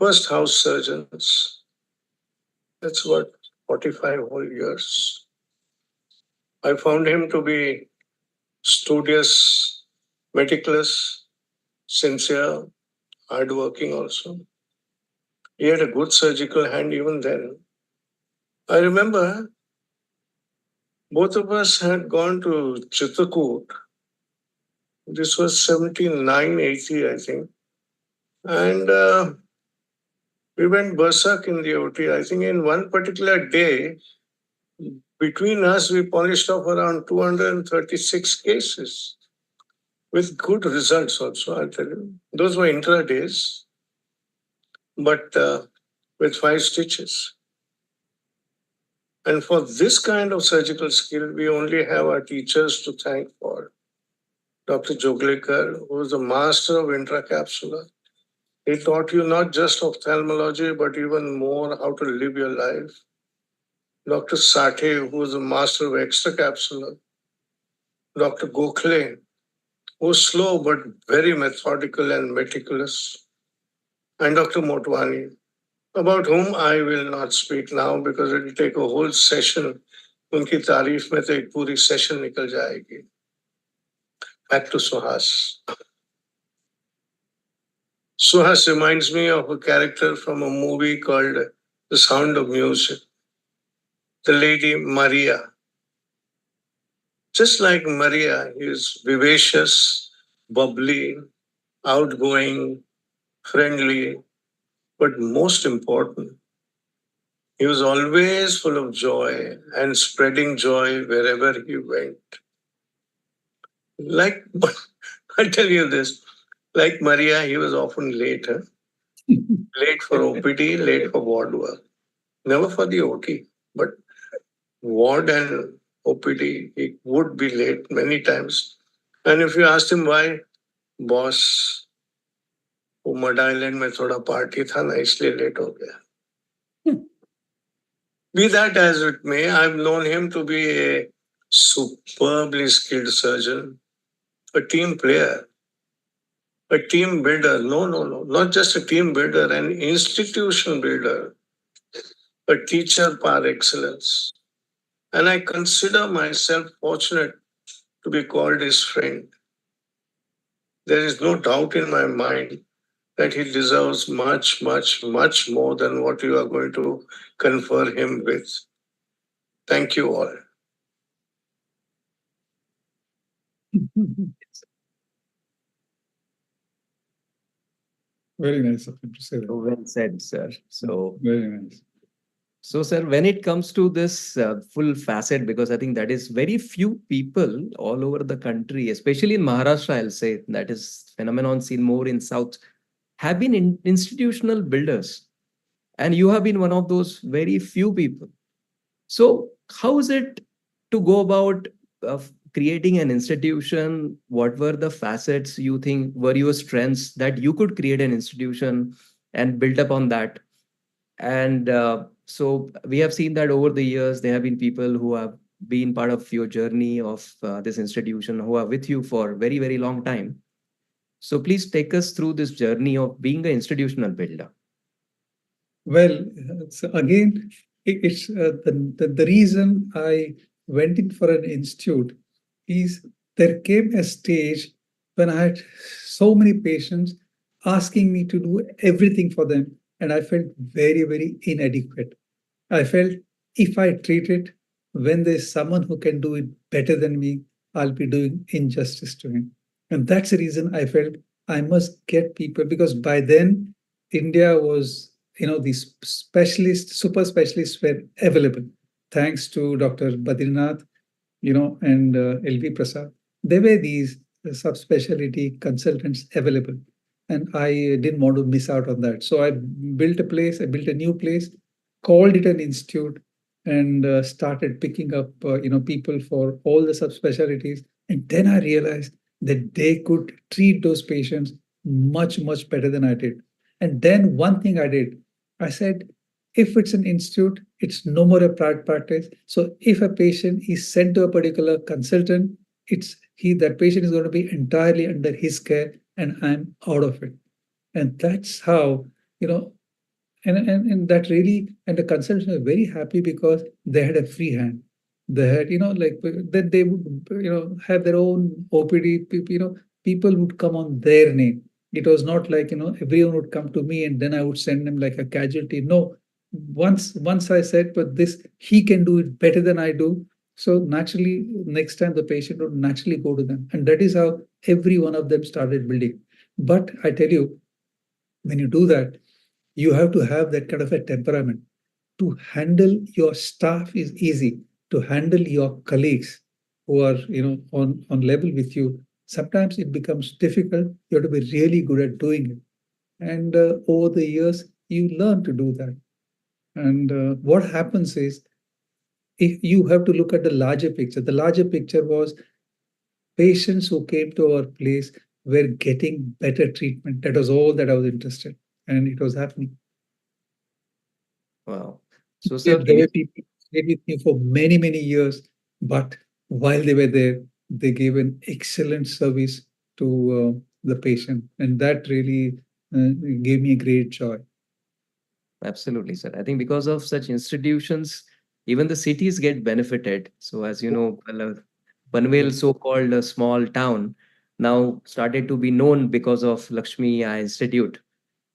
first house surgeons. That's what, 45 whole years. I found him to be studious, meticulous, sincere, hardworking also. He had a good surgical hand even then. I remember both of us had gone to Chitrakoot. This was 79, 80, I think. And we went berserk in the OT. I think in one particular day, between us, we polished off around 236 cases with good results also, I'll tell you. Those were intra days, but with 5 stitches. And for this kind of surgical skill, we only have our teachers to thank for. Dr. Joglekar, who was the master of intracapsular. He taught you not just ophthalmology, but even more how to live your life. Dr. Sathe, who was the master of extracapsular. Dr. Gokhale, who was slow but very methodical and meticulous. And Dr. Motwani, about whom I will not speak now because it will take a whole session. उनकी तारीफ में तो एक पूरी session निकल जाएगी. Back to Suhas. Suhas reminds me of a character from a movie called The Sound of Music, the lady Maria. Just like Maria, he is vivacious, bubbly, outgoing, friendly, but most important, he was always full of joy and spreading joy wherever he went. Like, I tell you this, like Maria, he was often late, huh? Late for OPD, late for ward work. Never for the OT, but ward and OPD, he would be late many times. And if you asked him why, boss, वो mud island में थोड़ा party था ना इसलिए late हो गया. Be that as it may, I've known him to be a superbly skilled surgeon, a team player, a team builder. No, no, no, not just a team builder, an institution builder, a teacher par excellence. And I consider myself fortunate to be called his friend. There is no doubt in my mind that he deserves much, much, much more than what you are going to confer him with. Thank you all. Very nice of him to say that. Well said, sir. So, Very nice. so sir, when it comes to this full facet, because I think that is very few people all over the country, especially in Maharashtra, I'll say that is phenomenon seen more in South, have been institutional builders, and you have been one of those very few people. So, how is it to go about creating an institution? What were the facets you think were your strengths that you could create an institution and build upon that? And so, we have seen that over the years, there have been people who have been part of your journey of this institution who are with you for very, very long time. So, please take us through this journey of being an institutional builder. Well, so again, it's the reason I went in for an institute is there came a stage when I had so many patients asking me to do everything for them, and I felt very, very inadequate. I felt if I treat it when there's someone who can do it better than me, I'll be doing injustice to him. And that's the reason I felt I must get people, because by then India was, these specialists, super specialists were available. Thanks to Dr. Badrinath, and LV Prasad. There were these subspecialty consultants available. And I didn't want to miss out on that. So I built a place, I built a new place, called it an institute, and started picking up, people for all the subspecialties. And then I realized that they could treat those patients much, much better than I did. And then one thing I did, I said, if it's an institute, it's no more a private practice. So if a patient is sent to a particular consultant, it's that patient is going to be entirely under his care, and I'm out of it. And that's how, and that really, and the consultants were very happy because they had a free hand. They had, like that they would, have their own OPD. People would come on their name. It was not like, everyone would come to me and then I would send them like a casualty. No, once I said, but this he can do it better than I do. So naturally, next time the patient would naturally go to them, and that is how every one of them started building. But I tell you, when you do that, you have to have that kind of a temperament. To handle your staff is easy. To handle your colleagues who are, on level with you, sometimes it becomes difficult. You have to be really good at doing it. And over the years, you learn to do that. And what happens is, if you have to look at the larger picture. The larger picture was patients who came to our place were getting better treatment. That was all that I was interested, and it was happening. Wow. So, sir, There were people who stayed with me for many, many years, but while they were there, they gave an excellent service to the patient, and that really gave me a great joy. Absolutely, sir. I think because of such institutions, even the cities get benefited. So, as you know, Panvel, so-called a small town, now started to be known because of Lakshmi Eye Institute.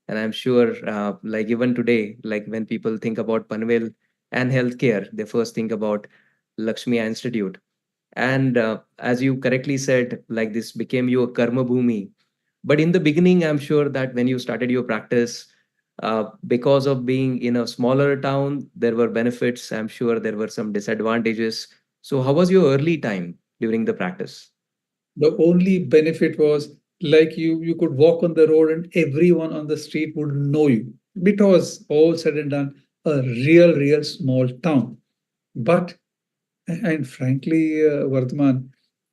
And I'm sure, like even today, like when people think about Panvel and healthcare, they first think about Lakshmi Eye Institute. And as you correctly said, like this became your karma bhumi. But in the beginning, I'm sure that when you started your practice, because of being in a smaller town, there were benefits. I'm sure there were some disadvantages. So, how was your early time during the practice? The only benefit was like you could walk on the road and everyone on the street would know you. It was all said and done a real small town. But and frankly, Vardhaman,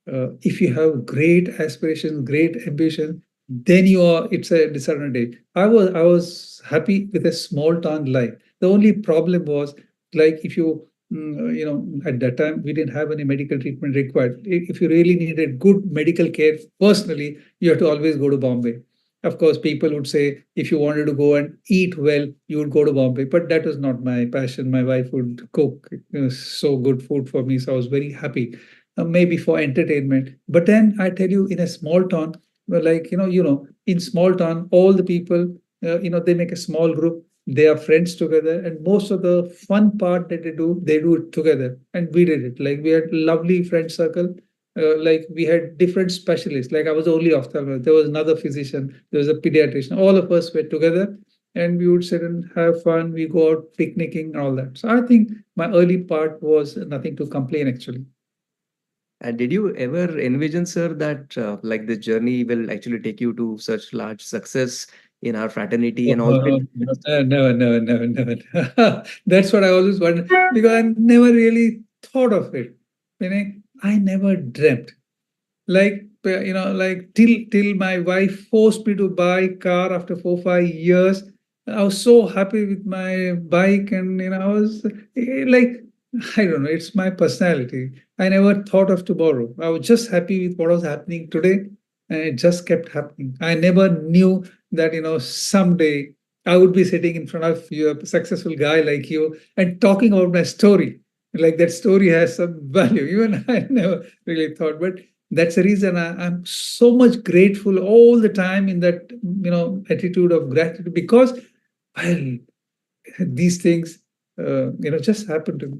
if you have great aspirations, great ambition, then you are it's a disadvantage. I was happy with a small town life. The only problem was like if you at that time we didn't have any medical treatment required. If you really needed good medical care personally, you have to always go to Bombay. Of course, people would say if you wanted to go and eat well, you would go to Bombay, but that was not my passion. My wife would cook so good food for me, so I was very happy. Maybe for entertainment, but then I tell you, in a small town, well, like in small town, all the people, they make a small group. They are friends together, and most of the fun part that they do it together. And we did it. Like we had lovely friend circle, like we had different specialists. Like I was only ophthalmologist. There was another physician. There was a pediatrician. All of us were together, and we would sit and have fun. We go out picnicking and all that. So I think my early part was nothing to complain actually. And did you ever envision, sir, that like this journey will actually take you to such large success in our fraternity Oh, and all no, that? no, no, never. That's what I always wondered because I never really thought of it. Meaning, I never dreamt. Like like till my wife forced me to buy car after 4 5 years. I was so happy with my bike, and I was like, I don't know, it's my personality. I never thought of tomorrow. I was just happy with what was happening today, and it just kept happening. I never knew that someday I would be sitting in front of you, a successful guy like you, and talking about my story. Like that story has some value. Even I never really thought, but that's the reason I'm so much grateful all the time in that attitude of gratitude because well these things just happen to me.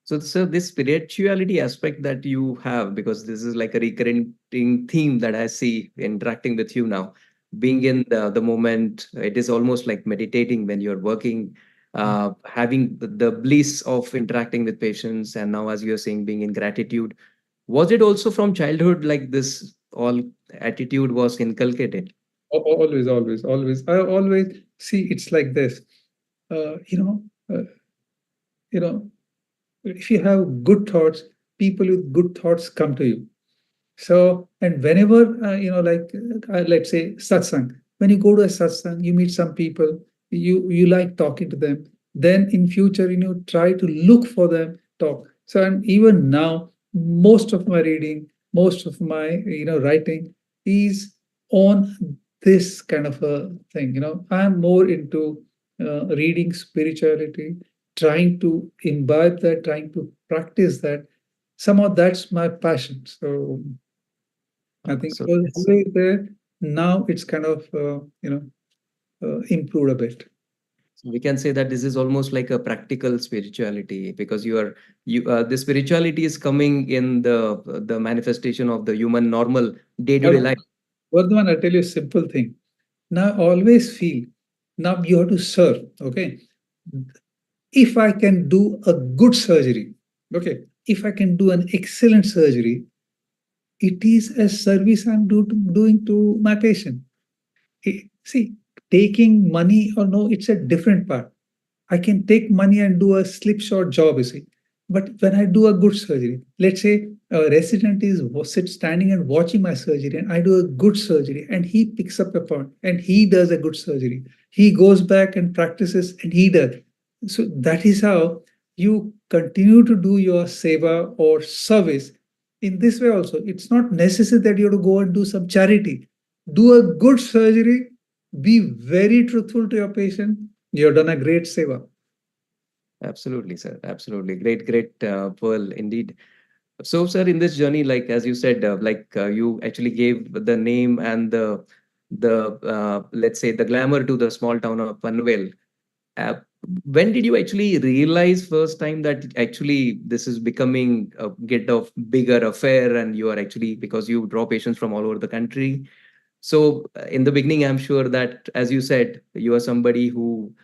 So, sir, this spirituality aspect that you have, because this is like a recurring theme that I see interacting with you now, being in the moment, it is almost like meditating when you're working, having the bliss of interacting with patients, and now, as you're saying, being in gratitude. Was it also from childhood like this all attitude was inculcated? Always I always see it's like this. uh, you know uh, you know if you have good thoughts, people with good thoughts come to you. So, and whenever, let's say satsang, when you go to a satsang, you meet some people, you like talking to them. Then in future, try to look for them, talk. So, and even now, most of my reading, most of my, writing is on this kind of a thing. I'm more into reading spirituality, trying to imbibe that, trying to practice that. Somehow that's my passion. So I think So, it was always there. Now it's kind of improved a bit. so we can say that this is almost like a practical spirituality because the spirituality is coming in the manifestation of the human normal day-to-day Vard- life. Vardhaman, I tell you a simple thing. Now I always feel now you have to serve. Okay, if I can do a good surgery, okay, if I can do an excellent surgery, it is a service doing to my patient. See, taking money or no, it's a different part. I can take money and do a slipshod job, you see. But when I do a good surgery, let's say a resident is standing and watching my surgery, and I do a good surgery, and he picks up a point and he does a good surgery. He goes back and practices and he does. So that is how you continue to do your seva or service. In this way also, it's not necessary that you have to go and do some charity. Do a good surgery, be very truthful to your patient, You've done a great seva. Absolutely, sir. Absolutely. Great, great, Pearl, indeed. So, sir, in this journey, like as you said, you actually gave the name and the let's say the glamour to the small town of Panvel. Uh, when did you actually realize first time that actually this is becoming a get of bigger affair, and you are actually, because you draw patients from all over the country. So, in the beginning, I'm sure that, as you said, you are somebody who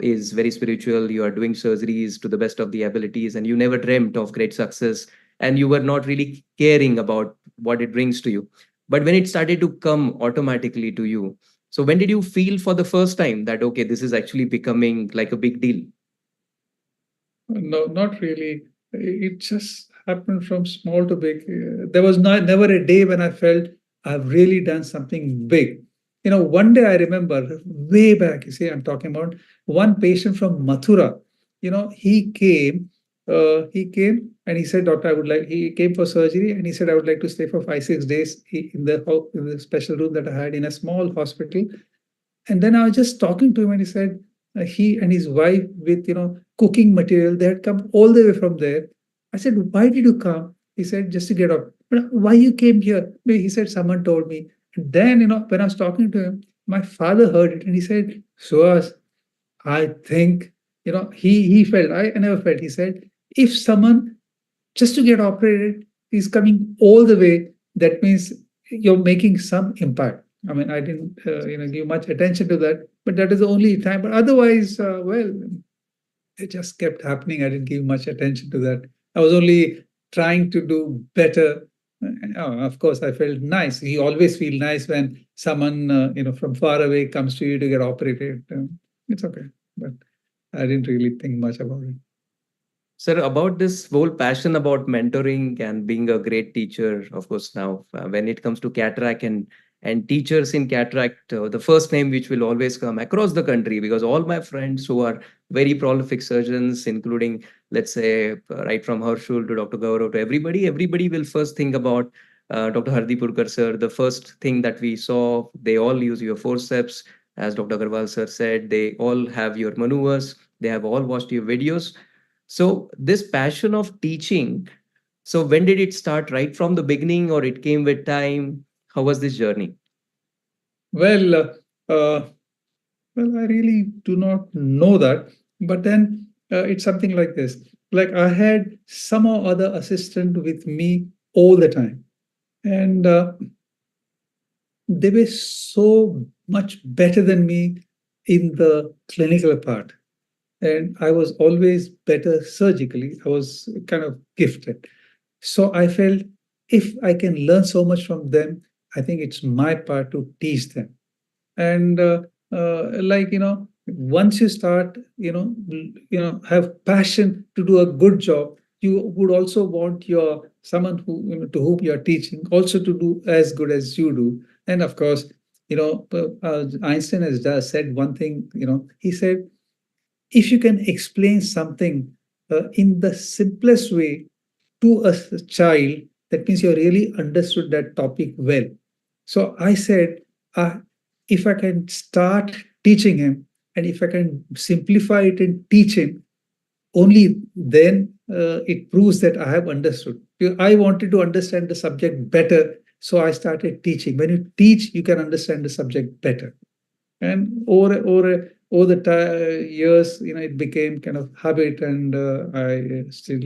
is very spiritual. You are doing surgeries to the best of the abilities, and you never dreamt of great success, and you were not really caring about what it brings to you. But when it started to come automatically to you, so when did you feel for the first time that, okay, this is actually becoming like a big deal? No, not really. It just happened from small to big. There was never a day when I felt I've really done something big. One day I remember way back, you see, I'm talking about one patient from Mathura. He came and he said, Doctor, he came for surgery and he said, I would like to stay for 5, 6 days in the special room that I had in a small hospital. And then I was just talking to him, and he said he and his wife with cooking material, they had come all the way from there. I said, "Why did you come?" He said, "Just to get up." But why you came here? He said, "Someone told me." And then when I was talking to him, my father heard it, and he said, "Suhas, I think he felt I never felt." He said, "If someone just to get operated is coming all the way, that means you're making some impact." I mean, I didn't give much attention to that, but that is the only time. But otherwise, well, it just kept happening. I didn't give much attention to that. I was only trying to do better. Of course, I felt nice. You always feel nice when someone from far away comes to you to get operated. It's okay, but I didn't really think much about it. Sir, about this whole passion about mentoring and being a great teacher, of course, now when it comes to cataract and teachers in cataract, the first name which will always come across the country, because all my friends who are very prolific surgeons, including, let's say, right from Harshul to Dr. Gaurav to everybody will first think about Dr. Hardipurkar sir. The first thing that we saw, they all use your forceps, as Dr. Agarwal sir said. They all have your maneuvers. They have all watched your videos. So this passion of teaching, so when did it start? Right from the beginning, or it came with time? How was this journey? Well, well, I really do not know that, but then it's something like this. Like I had some or other assistant with me all the time, and they were so much better than me in the clinical part, and I was always better surgically. I was kind of gifted. So I felt if I can learn so much from them, I think it's my part to teach them. And once you start have passion to do a good job, you would also want your someone who to whom you are teaching also to do as good as you do. And of course, Einstein has just said one thing. He said, if you can explain something in the simplest way to a child, that means you really understood that topic well. So I said, uh, if I can start teaching him, and if I can simplify it and teach him, only then it proves that I have understood. I wanted to understand the subject better, so I started teaching. When you teach, you can understand the subject better. And over the years, it became kind of habit, and I still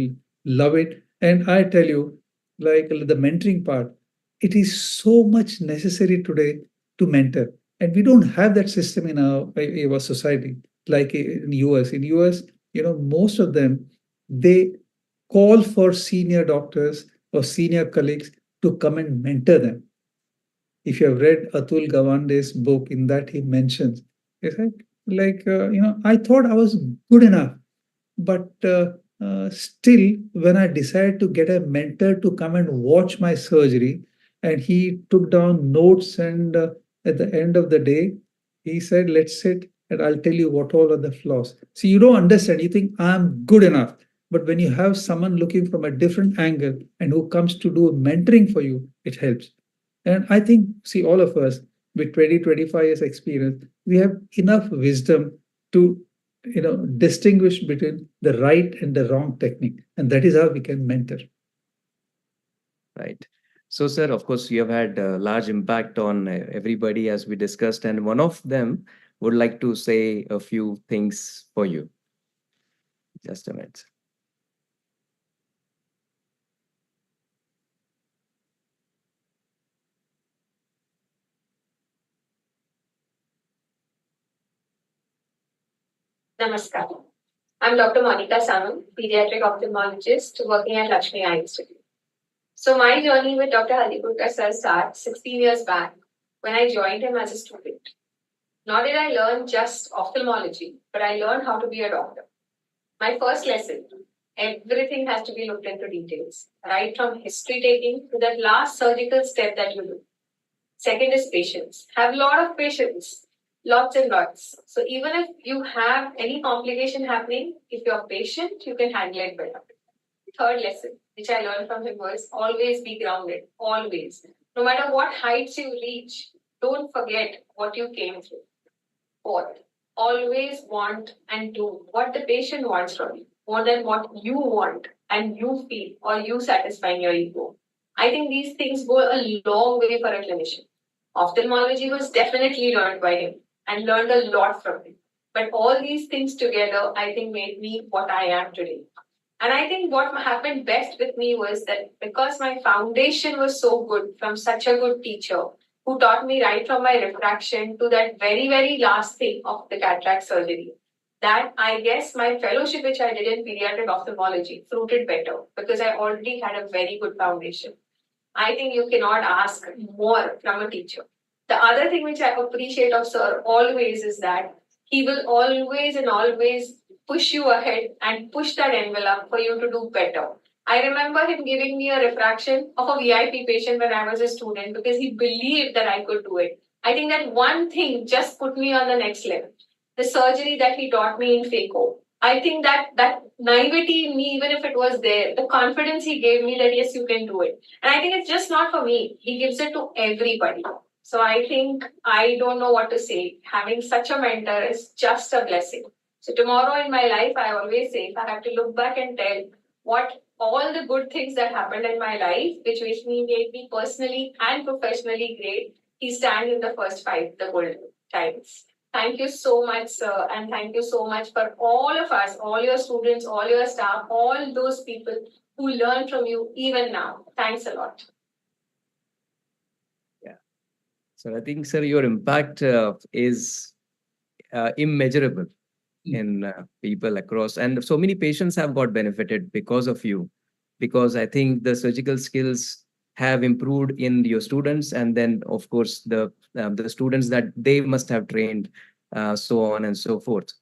love it. And I tell you, like the mentoring part, it is so much necessary today to mentor, and we don't have that system in our society. Like in US, most of them, they call for senior doctors or senior colleagues to come and mentor them. If you have read Atul Gawande's book, in that he mentions, he said, like, I thought I was good enough, but still, when I decided to get a mentor to come and watch my surgery, and he took down notes, and at the end of the day, he said, let's sit and I'll tell you what all are the flaws. See, you don't understand. You think I'm good enough. But when you have someone looking from a different angle and who comes to do mentoring for you, it helps. And I think, see, all of us with 20, 25 years experience, we have enough wisdom to distinguish between the right and the wrong technique, and that is how we can mentor. Right. So, sir, of course, you have had a large impact on everybody as we discussed, and one of them would like to say a few things for you. Just a minute. Namaskar. I'm Dr. Monica Sanam, pediatric ophthalmologist working at Lakshmi Eye Institute. So my journey with Dr. Halipurkar sir starts 16 years back when I joined him as a student. Nor did I learn just ophthalmology, but I learned how to be a doctor. My first lesson, everything has to be looked into details, right from history taking to that last surgical step that you do. Second is patience. Have a lot of patience, lots and lots. So even if you have any complication happening, if you're patient, you can handle it better. Third lesson, which I learned from him was always be grounded, always. No matter what heights you reach, don't forget what you came through. Fourth, always want and do what the patient wants from you, more than what you want and you feel or you satisfying your ego. I think these things go a long way for a clinician. Ophthalmology was definitely learned by him and learned a lot from him. But all these things together, I think, made me what I am today. And I think what happened best with me was that because my foundation was so good from such a good teacher who taught me right from my refraction to that very, very last thing of the cataract surgery, that I guess my fellowship, which I did in pediatric ophthalmology, fruited better because I already had a very good foundation. I think you cannot ask more from a teacher. The other thing which I appreciate of Sir always is that he will always and always push you ahead and push that envelope for you to do better. I remember him giving me a refraction of a VIP patient when I was a student because he believed that I could do it. I think that one thing just put me on the next level. The surgery that he taught me in phaco. I think that naivety in me, even if it was there, the confidence he gave me that yes, you can do it. And I think it's just not for me. He gives it to everybody. So I think I don't know what to say. Having such a mentor is just a blessing. So tomorrow in my life, I always say, if I have to look back and tell what all the good things that happened in my life, which made me personally and professionally great, he stands in the first five, the golden times. Thank you so much, sir, and thank you so much for all of us, all your students, all your staff, all those people who learn from you even now. Thanks a lot. Yeah. So I think, sir, your impact is immeasurable in people across, and so many patients have got benefited because of you, because I think the surgical skills have improved in your students, and then of course the students that they must have trained, so on and so forth.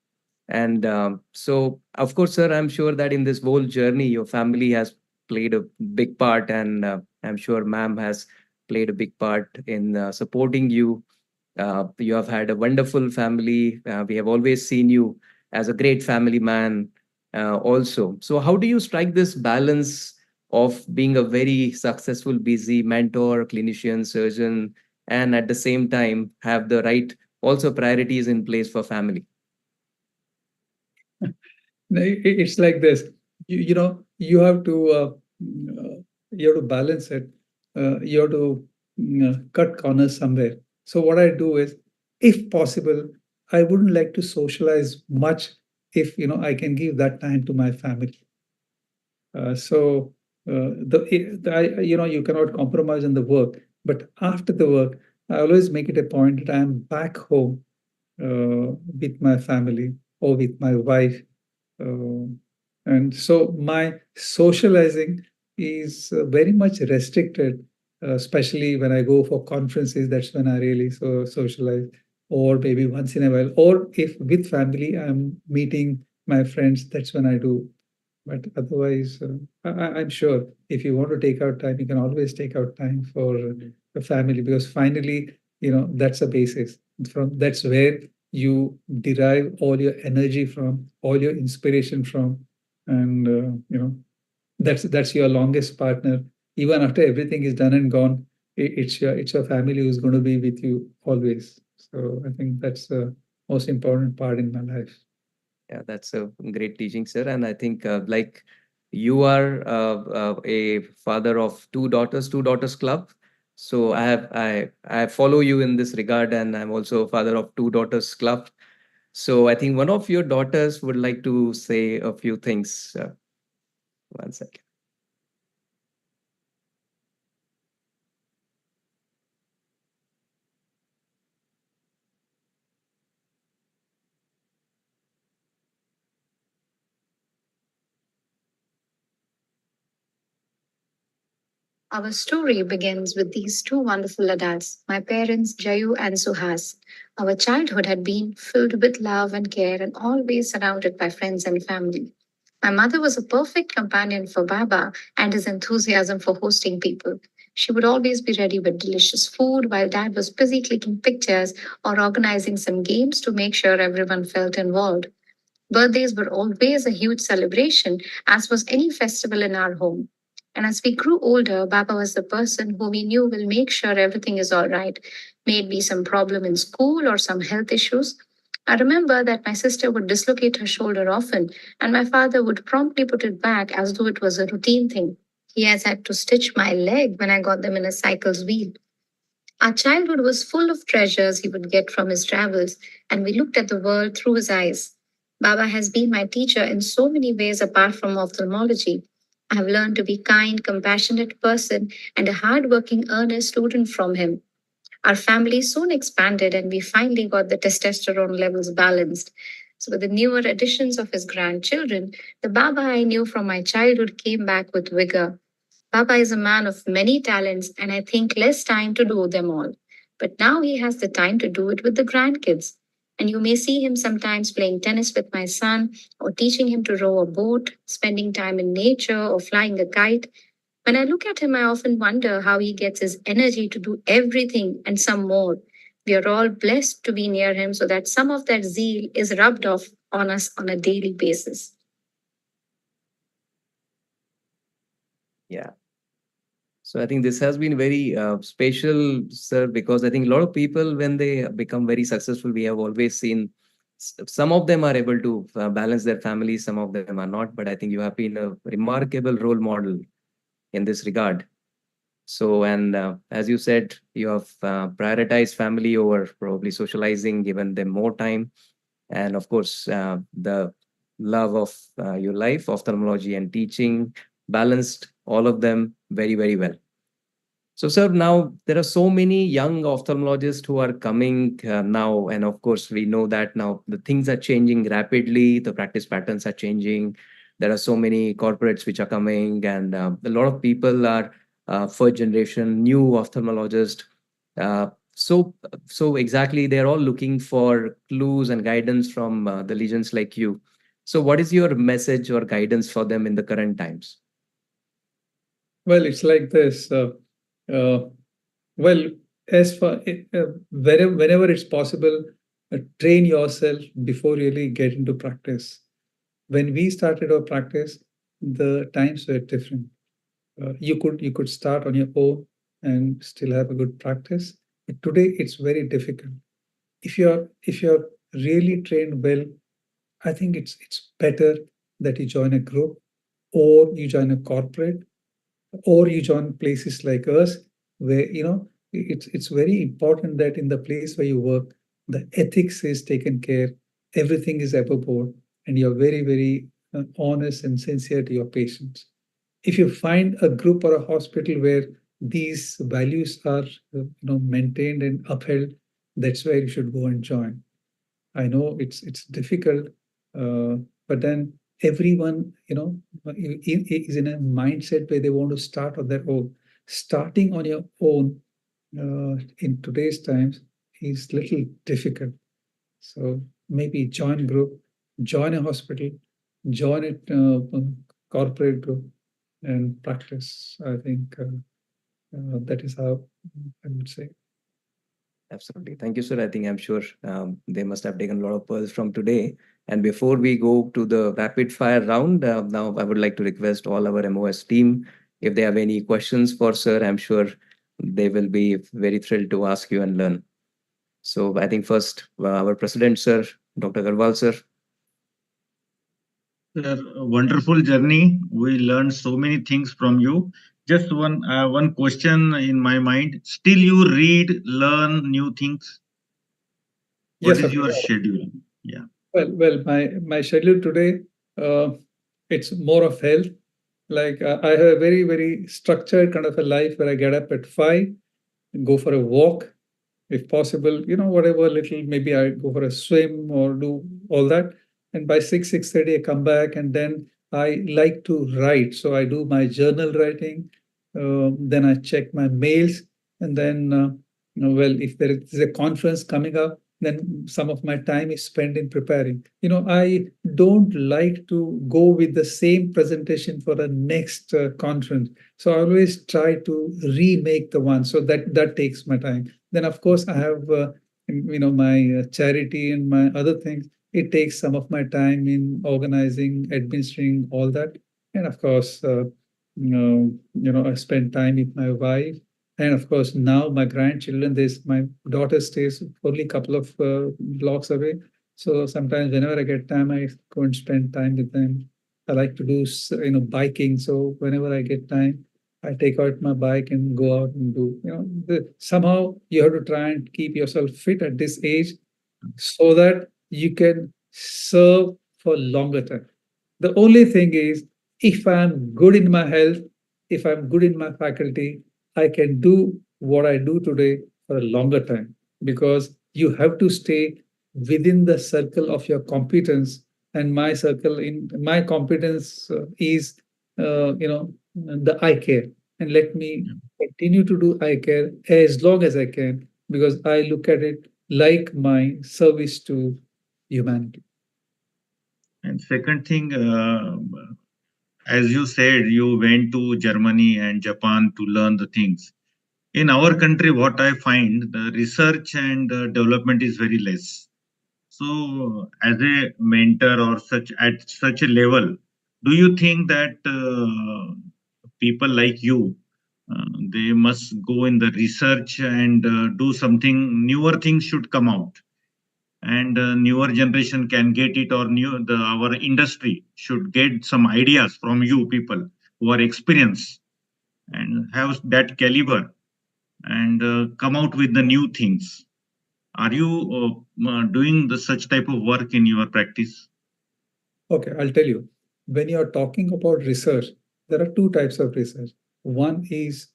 And so, of course, sir, I'm sure that in this whole journey, your family has played a big part, and I'm sure ma'am has played a big part in supporting you. You have had a wonderful family. We have always seen you as a great family man, also. So, how do you strike this balance of being a very successful, busy mentor, clinician, surgeon, and at the same time have the right also priorities in place for family? It's like this. You have to balance it. You have to cut corners somewhere. So what I do is, if possible, I wouldn't like to socialize much if I can give that time to my family. So you cannot compromise on the work, but after the work, I always make it a point that I am back home with my family or with my wife. Uh, and so my socializing is very much restricted, especially when I go for conferences. That's when I really socialize, or maybe once in a while, or if with family I'm meeting my friends, that's when I do. But otherwise, I'm sure if you want to take out time, you can always take out time for the family, because finally, that's a basis. That's where you derive all your energy from, all your inspiration from, and that's your longest partner. Even after everything is done and gone, it's your family who's going to be with you always. So I think that's most important part in my life. Yeah, that's a great teaching, sir. And I think like you are a father of two daughters club. So I follow you in this regard, and I'm also a father of two daughters club. So I think one of your daughters would like to say a few things. One second. Our story begins with these two wonderful adults, my parents Jayu and Suhas. Our childhood had been filled with love and care and always surrounded by friends and family. My mother was a perfect companion for Baba and his enthusiasm for hosting people. She would always be ready with delicious food while Dad was busy clicking pictures or organizing some games to make sure everyone felt involved. Birthdays were always a huge celebration, as was any festival in our home. And as we grew older, Baba was the person who we knew will make sure everything is all right. May it be some problem in school or some health issues. I remember that my sister would dislocate her shoulder often, and my father would promptly put it back as though it was a routine thing. He has had to stitch my leg when I got them in a cycle's wheel. Our childhood was full of treasures he would get from his travels, and we looked at the world through his eyes. Baba has been my teacher in so many ways apart from ophthalmology. I have learned to be kind, compassionate person and a hard-working, earnest student from him. Our family soon expanded and we finally got the testosterone levels balanced. So, with the newer additions of his grandchildren, the Baba I knew from my childhood came back with vigor. Baba is a man of many talents and I think less time to do them all. But now he has the time to do it with the grandkids. And you may see him sometimes playing tennis with my son, or teaching him to row a boat, spending time in nature, or flying a kite. When I look at him, I often wonder how he gets his energy to do everything and some more. We are all blessed to be near him so that some of that zeal is rubbed off on us on a daily basis. Yeah. So I think this has been very special, sir, because I think a lot of people, when they become very successful, we have always seen some of them are able to balance their families, some of them are not. But I think you have been a remarkable role model in this regard. So, and as you said, you have prioritized family over probably socializing, given them more time. And of course, the love of your life, ophthalmology and teaching, balanced all of them very, very well. So, sir, now there are so many young ophthalmologists who are coming now. And of course, we know that now the things are changing rapidly, the practice patterns are changing. There are so many corporates which are coming, and a lot of people are first generation new ophthalmologist. So exactly, they're all looking for clues and guidance from the legends like you. So, what is your message or guidance for them in the current times? Well, it's like this. Uh, well, as far whenever it's possible, train yourself before really get into practice. When we started our practice, the times were different. You could start on your own and still have a good practice. But today it's very difficult. If you're really trained well, I think it's better that you join a group or you join a corporate or you join places like us where it's very important that in the place where you work the ethics is taken care, everything is above board, and you're very very honest and sincere to your patients. If you find a group or a hospital where these values are maintained and upheld, that's where you should go and join. I know it's difficult, but then everyone is in a mindset where they want to start on their own. Starting on your own in today's times is little difficult. So maybe join group, join a hospital, join a corporate group, and practice. I think that is how I would say. Absolutely. Thank you, sir. I think I'm sure they must have taken a lot of pearls from today. And before we go to the rapid fire round, now I would like to request all our MOS team if they have any questions for sir. I'm sure they will be very thrilled to ask you and learn. So I think first our president, sir, Dr. Garwal, sir. Sir, a wonderful journey. We learned so many things from you. Just one question in my mind. Still, you read, learn new things. What Yes, is of your course. schedule? Yeah. My schedule today, uh, it's more of health. Like I have a very structured kind of a life where I get up at 5, go for a walk, if possible, whatever little, maybe I go for a swim or do all that. And by 6:30, I come back, and then I like to write. So I do my journal writing. Then I check my mails, and then, well, if there is a conference coming up, then some of my time is spent in preparing. I don't like to go with the same presentation for the next conference. So I always try to remake the one. So that takes my time. Then, of course, I have my charity and my other things. It takes some of my time in organizing, administering all that, and of course, I spend time with my wife, and of course, now my grandchildren. This my daughter stays only a couple of blocks away, so sometimes whenever I get time, I go and spend time with them. I like to do biking, so whenever I get time, I take out my bike and go out and do. Somehow you have to try and keep yourself fit at this age so that you can serve for longer time. The only thing is, if I'm good in my health, if I'm good in my faculty, I can do what I do today for a longer time, because you have to stay within the circle of your competence. And my circle in my competence is, the eye care. And let me continue to do eye care as long as I can, because I look at it like my service to humanity. And second thing, as you said, you went to Germany and Japan to learn the things. In our country, what I find, the research and development is very less. So, as a mentor or such at such a level, do you think that people like you, they must go in the research and do something? Newer things should come out, and newer generation can get it, or our industry should get some ideas from you people who are experienced and have that caliber, and come out with the new things. Are you doing the such type of work in your practice? Okay, I'll tell you. When you're talking about research, there are two types of research. One is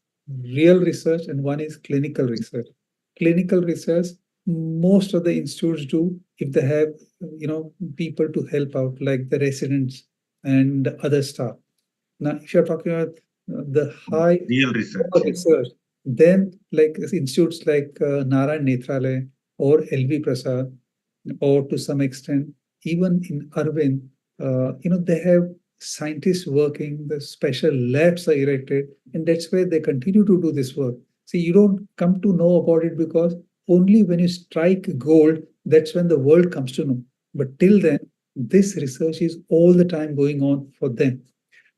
real research and one is clinical research. Clinical research, most of the institutes do if they have, people to help out, like the residents and other staff. Now, if you're talking about the high Real research, yeah. research, then like institutes like Narayan Nethralaya or LV Prasad, or to some extent, even in Arvind, they have scientists working, the special labs are erected, and that's where they continue to do this work. See, you don't come to know about it because only when you strike gold, that's when the world comes to know. But till then, this research is all the time going on for them.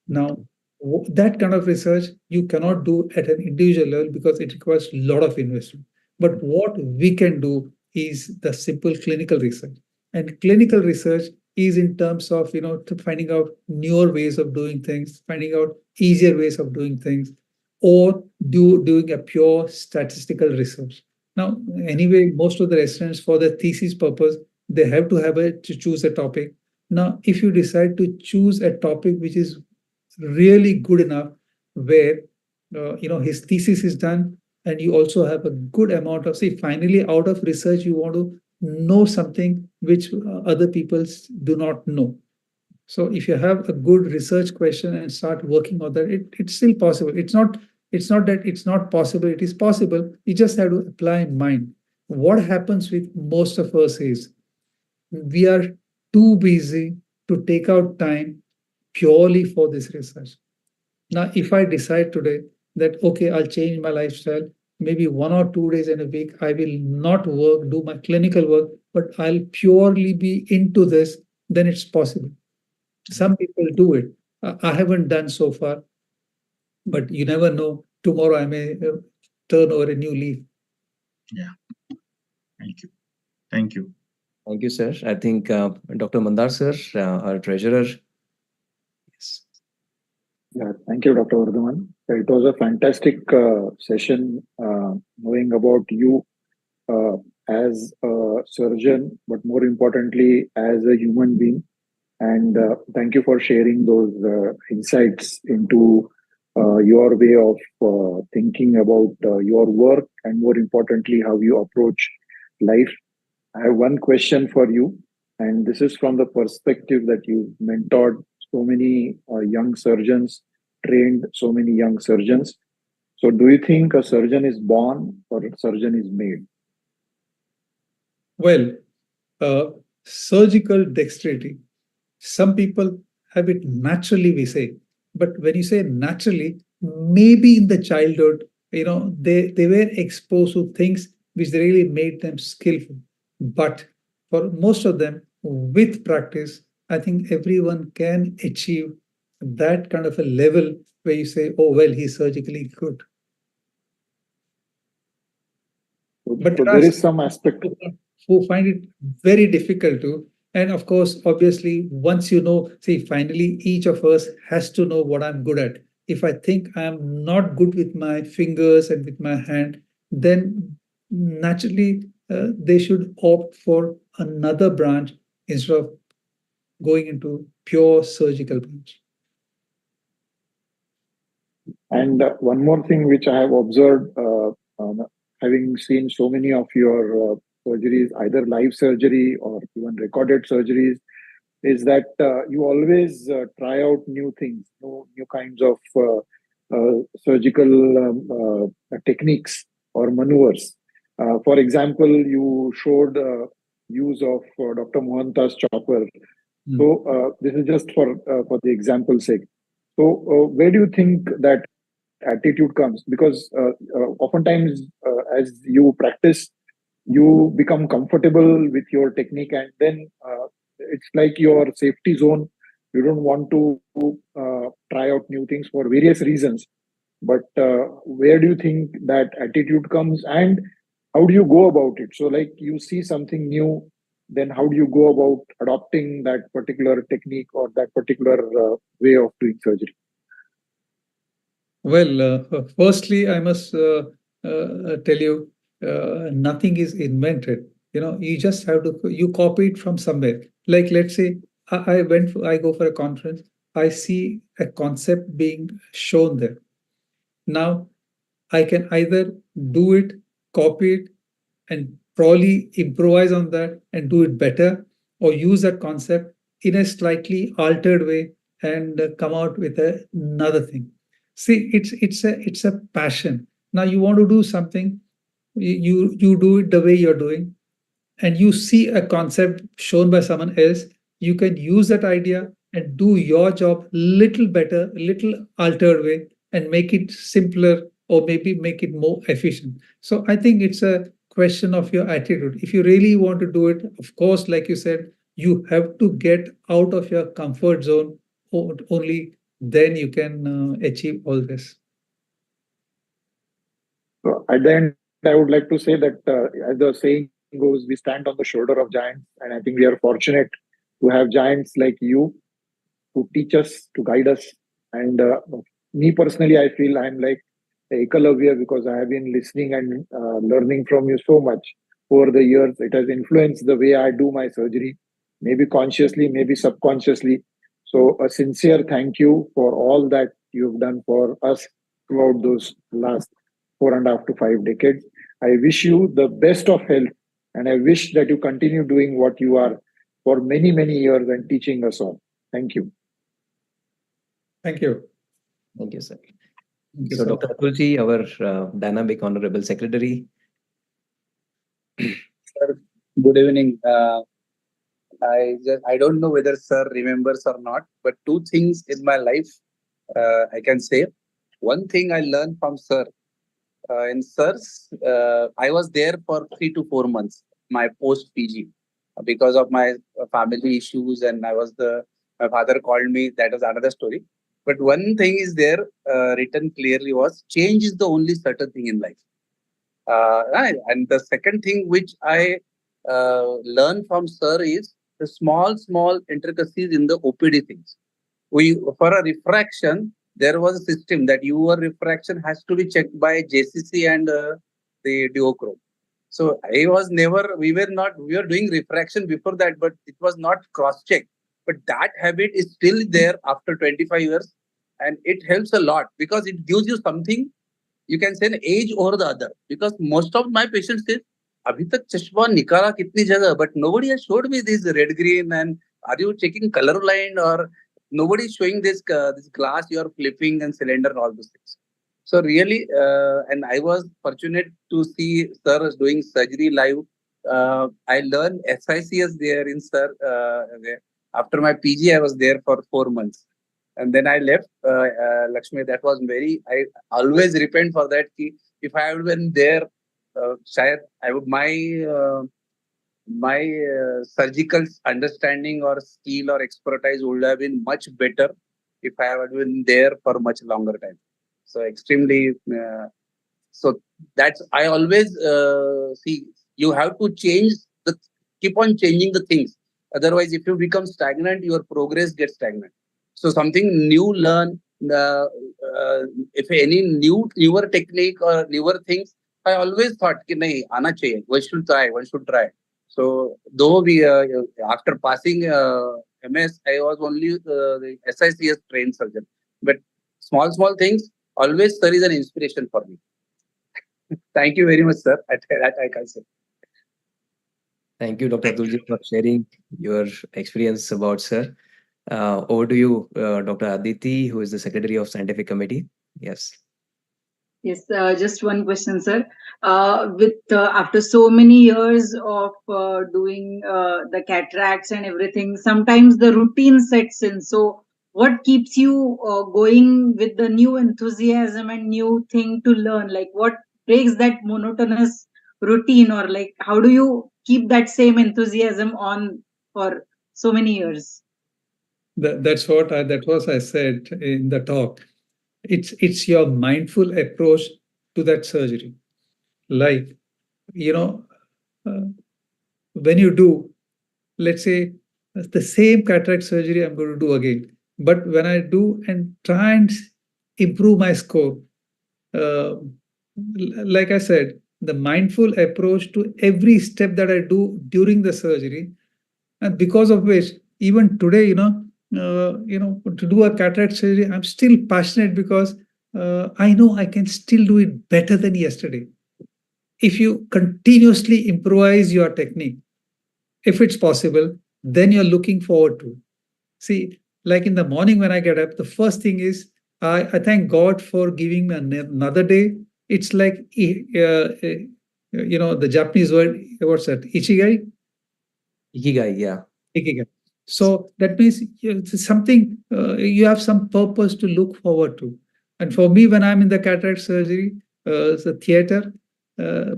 Now, that kind of research you cannot do at an individual level because it requires a lot of investment. But what we can do is the simple clinical research. And clinical research is in terms of, to finding out newer ways of doing things, finding out easier ways of doing things, or doing a pure statistical research. Now, anyway, most of the residents for the thesis purpose, they have to have to choose a topic. Now, if you decide to choose a topic which is really good enough, where his thesis is done, and you also have a good amount of, see, finally out of research you want to know something which other people do not know. So if you have a good research question and start working on that, it's still possible. It's not that it's not possible, it is possible. You just have to apply in mind. What happens with most of us is we are too busy to take out time purely for this research. Now, if I decide today that, okay, I'll change my lifestyle, maybe 1 or 2 days in a week, I will not work, do my clinical work, but I'll purely be into this, then it's possible. Some people do it. I haven't done so far, but you never know. Tomorrow I may turn over a new leaf. Yeah. Thank you. Thank you. Thank you, sir. I think Dr. Mandar, sir, our treasurer. Yes. Yeah, thank you, Dr. Vardhaman. It was a fantastic session knowing about you uh, as a surgeon, but more importantly, as a human being. And thank you for sharing those insights into your way of thinking about your work and, more importantly, how you approach life. I have one question for you, and this is from the perspective that you mentored so many young surgeons, trained so many young surgeons. So, do you think a surgeon is born or a surgeon is made? Well, uh, surgical dexterity. Some people have it naturally, we say. But when you say naturally, maybe in the childhood, they were exposed to things which really made them skillful. But for most of them, with practice, I think everyone can achieve that kind of a level where you say, oh, well, he's surgically good. But So there are there is some some aspect. people who find it very difficult to. And of course, obviously, once you know, see, finally, each of us has to know what I'm good at. If I think I'm not good with my fingers and with my hand, then naturally they should opt for another branch instead of going into pure surgical branch. And one more thing which I have observed, having seen so many of your surgeries, either live surgery or even recorded surgeries, is that you always try out new things, new kinds of surgical techniques or maneuvers. For example, you showed use of Dr. Mohantas chopper. So this is just for the example sake. So where do you think that attitude comes? Because oftentimes as you practice, you become comfortable with your technique, and then it's like your safety zone. You don't want to try out new things for various reasons. But where do you think that attitude comes, and how do you go about it? So, like, you see something new, then how do you go about adopting that particular technique or that particular way of doing surgery? Well, firstly, I must tell you, nothing is invented. You just have to you copy it from somewhere. Like, let's say I go for a conference, I see a concept being shown there. Now I can either do it, copy it, and probably improvise on that and do it better, or use that concept in a slightly altered way and come out with another thing. See, it's a passion. Now you want to do something, you do it the way you're doing, and you see a concept shown by someone else, you can use that idea and do your job little better, little altered way, and make it simpler or maybe make it more efficient. So I think it's a question of your attitude. If you really want to do it, of course, like you said, you have to get out of your comfort zone. Only then you can achieve all this. So at the end, I would like to say that, as the saying goes, we stand on the shoulder of giants, and I think we are fortunate to have giants like you to teach us, to guide us. And me personally, I feel I'm like Ekalavya because I have been listening and learning from you so much over the years. It has influenced the way I do my surgery, maybe consciously, maybe subconsciously. So, a sincere thank you for all that you've done for us throughout those last 4.5 to 5 decades. I wish you the best of health, and I wish that you continue doing what you are for many, many years and teaching us all. Thank you. Thank you. Thank you, sir. Thank you So, so much. Dr. Atulji, our dynamic honorable secretary. Sir, good evening. I don't know whether sir remembers or not, but two things in my life I can say. One thing I learned from sir. In sirs, I was there for 3 to 4 months, my post PG, because of my family issues, and my father called me. That was another story. But one thing is there written clearly was change is the only certain thing in life. And the second thing which I learned from sir is the small intricacies in the OPD things. We for a refraction, there was a system that your refraction has to be checked by JCC and the duochrome. So I was never, we were doing refraction before that, but it was not cross-checked. But that habit is still there after 25 years. And it helps a lot because it gives you something, you can say an age over the other. Because most of my patients say, अभी तक चश्मा निकाला कितनी जगह, but nobody has showed me this red green and are you checking color line or nobody is showing this glass you are flipping and cylinder and all those things. So really, and I was fortunate to see sir doing surgery live. I learned SICS there in sir. There. After my PG, I was there for 4 months, and then I left Lakshmi. That was very. I always repent for that. Ki if I had been there, shayad I would my surgical understanding or skill or expertise would have been much better if I had been there for much longer time. So extremely. So that's I always see you have to change the keep on changing the things. Otherwise, if you become stagnant, your progress gets stagnant. So something new learn. If any newer technique or newer things, I always thought कि नहीं आना चाहिए. One should try. One should try. So though we after passing MS, I was only the SICS trained surgeon. But small things always sir is an inspiration for me. Thank you very much, sir. I can say. Thank you, Dr. Atulji, for sharing your experience about sir. Over to you, Dr. Aditi, who is the Secretary of Scientific Committee. Yes. Yes, just one question, sir. With after so many years of doing the cataracts and everything, sometimes the routine sets in. So, what keeps you going with the new enthusiasm and new thing to learn? Like, what breaks that monotonous routine, or like, how do you keep that same enthusiasm on for so many years? That's what I said in the talk. It's your mindful approach to that surgery. Like, when you do, let's say, the same cataract surgery I'm going to do again, but when I do and try and improve my score, uh, like I said, the mindful approach to every step that I do during the surgery, and because of which, even today, to do a cataract surgery, I'm still passionate because I know I can still do it better than yesterday. If you continuously improvise your technique, if it's possible, then you're looking forward to. See, like in the morning when I get up, the first thing is I thank God for giving me another day. It's like, the Japanese word, what's that? Ichigai? Ikigai, yeah. Ikigai. So that means it's something, you have some purpose to look forward to. And for me, when I'm in the cataract surgery, the theater,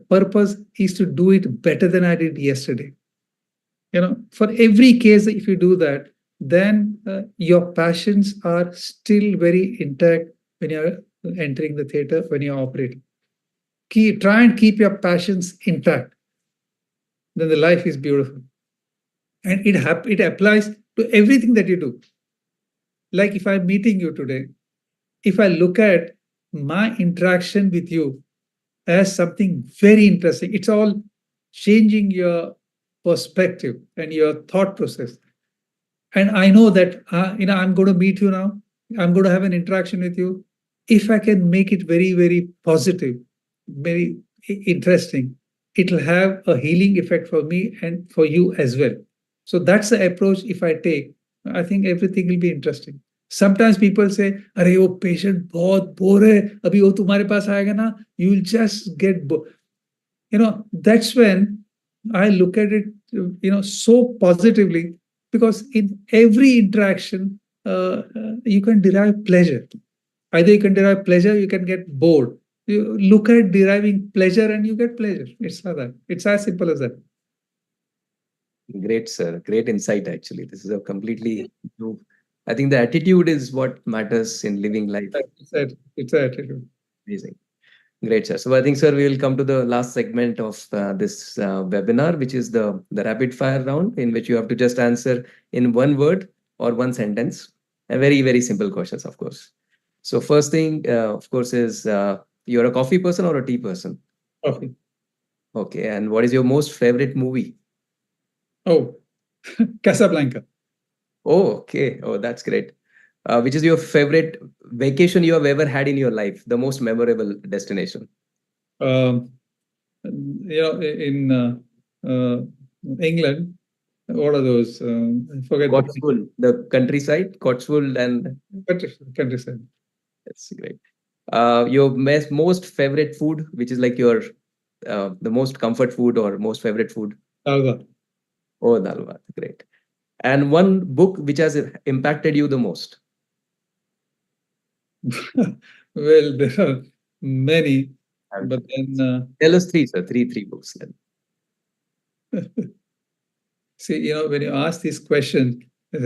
purpose is to do it better than I did yesterday. For every case, if you do that, then your passions are still very intact when you're entering the theater, when you're operating. Try and keep your passions intact. Then the life is beautiful. And it applies to everything that you do. Like if I'm meeting you today, if I look at my interaction with you as something very interesting, it's all changing your perspective and your thought process. And I know that I'm going to meet you now. I'm going to have an interaction with you. If I can make it very, very positive, very interesting, it'll have a healing effect for me and for you as well. So that's the approach. If I take, I think everything will be interesting. Sometimes people say, "अरे वो patient बहुत bore है, अभी वो तुम्हारे पास आएगा ना, you will just get bored." That's when I look at it, so positively, because in every interaction, you can derive pleasure. Either you can derive pleasure, you can get bored. You look at deriving pleasure and you get pleasure. It's like that. It's as simple as that. Great, sir. Great insight, actually. This is a completely new. I think the attitude is what matters in living life. It's an attitude. Amazing. Great, sir. So I think, sir, we will come to the last segment of this webinar, which is the rapid fire round, in which you have to just answer in one word or one sentence. A very, very simple questions, of course. So first thing, of course, is you're a coffee person or a tea person? Coffee. Okay. And what is your most favorite movie? Oh, Casablanca. Oh, okay. Oh, that's great. Which is your favorite vacation you have ever had in your life? The most memorable destination? Um, in England, what are those? I forget the Cotswold, the countryside, Cotswold, and countryside. that's great. Your most favorite food, which is like your the most comfort food or most favorite food? Alva. Oh, dal bhat. Great. And one book which has impacted you the most? Well, there are many, but then Tell us three, sir. Three books then. see, when you ask this question,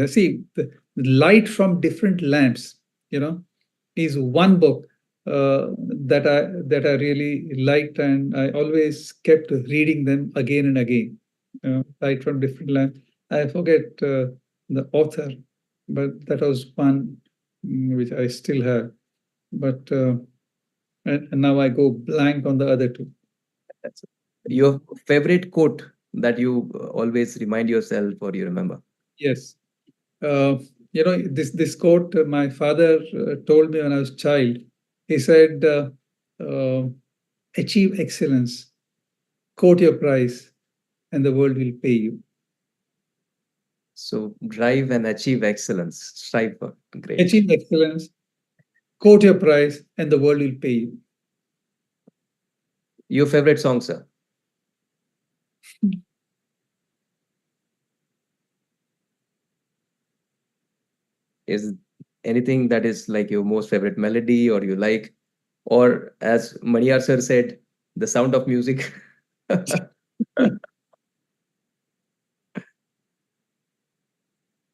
see, the light from different lamps, is one book that I really liked, and I always kept reading them again and again. Light from different lamps. I forget the author, but that was one which I still have. But and now I go blank on the other two. That's your favorite quote that you always remind yourself or you remember? Yes. This quote my father told me when I was a child. He said, uh, "Achieve excellence, quote your price, and the world will pay you." So drive and achieve excellence. Strive for great. Achieve excellence, quote your price, and the world will pay you. Your favorite song, sir? Is anything that is like your most favorite melody or you like, or as Maniyar sir said, the sound of music?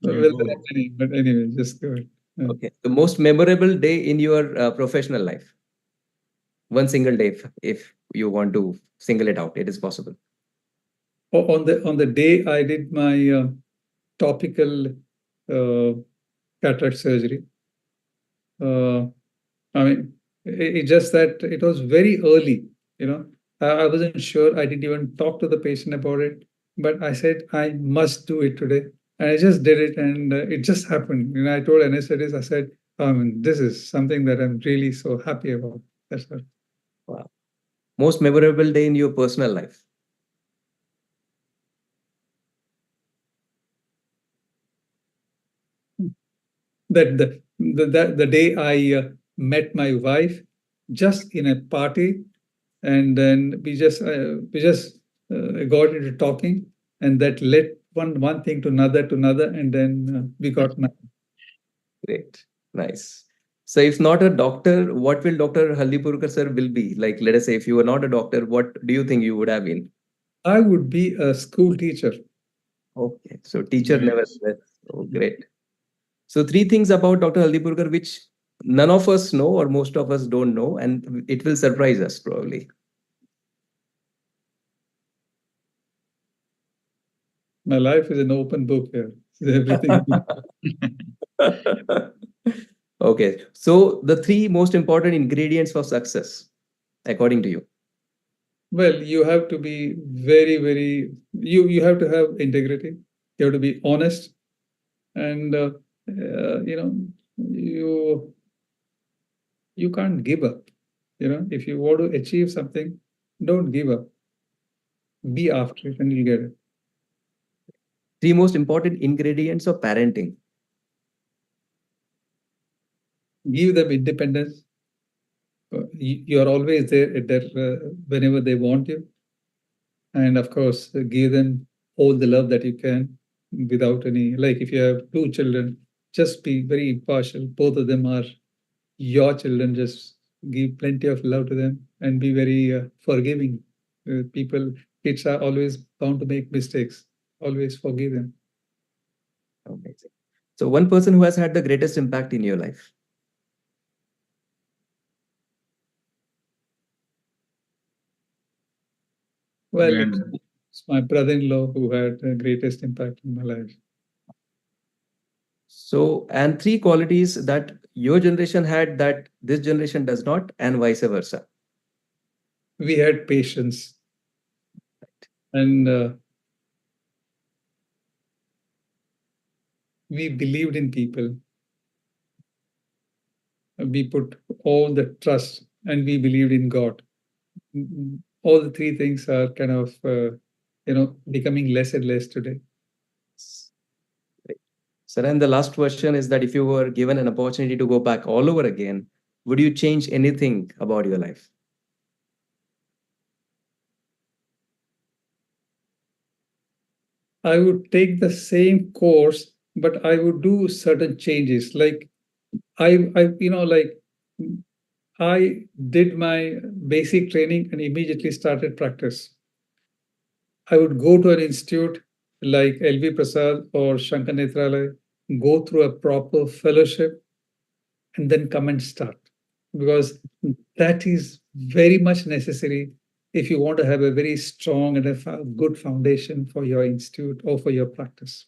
Well, Yeah, there go. are many, but anyway, just go ahead. Okay. The most memorable day in your professional life? One single day, if you want to single it out, it is possible. On the day I did my topical uh, cataract surgery, uh, I mean, it's just that it was very early. I wasn't sure. I didn't even talk to the patient about it, but I said I must do it today, and I just did it, and it just happened. I told anesthetist, I said, this is something that I'm really so happy about. That's all. Wow. Most memorable day in your personal life? That the day I met my wife just in a party, and then we just got into talking, and that led one thing to another, and then we got married. Great. Nice. So if not a doctor, what will Dr. Haldipurkar sir will be? Like, let us say, if you were not a doctor, what do you think you would have been? I would be a school teacher. Okay. So teacher never Nice. left. Oh, great. So three things about Dr. Haldipurkar which none of us know or most of us don't know, and it will surprise us probably. My life is an open book here. Everything. Okay. So the three most important ingredients for success, according to you? Well, you have to be very, very. You have to have integrity. You have to be honest, and you you can't give up. If you want to achieve something, don't give up. Be after it, and you'll get it. Three most important ingredients of parenting. Give them independence. You're always there at whenever they want you, and of course, give them all the love that you can, without any, like, if you have two children, just be very impartial. Both of them are your children. Just give plenty of love to them, and be very forgiving. Kids are always bound to make mistakes. Always forgive them. Amazing. So one person who has had the greatest impact in your life. Well, And it's my brother-in-law who had the greatest impact in my life. So, and three qualities that your generation had that this generation does not, and vice versa. We had patience, and we believed in people. We put all the trust, and we believed in God. All the three things are kind of becoming less and less today. Right. Sir, and the last question is that if you were given an opportunity to go back all over again, would you change anything about your life? I would take the same course, but I would do certain changes. Like like I did my basic training and immediately started practice. I would go to an institute like LV Prasad or Shankar Nethralaya, go through a proper fellowship, and then come and start. Because that is very much necessary if you want to have a very strong and a good foundation for your institute or for your practice.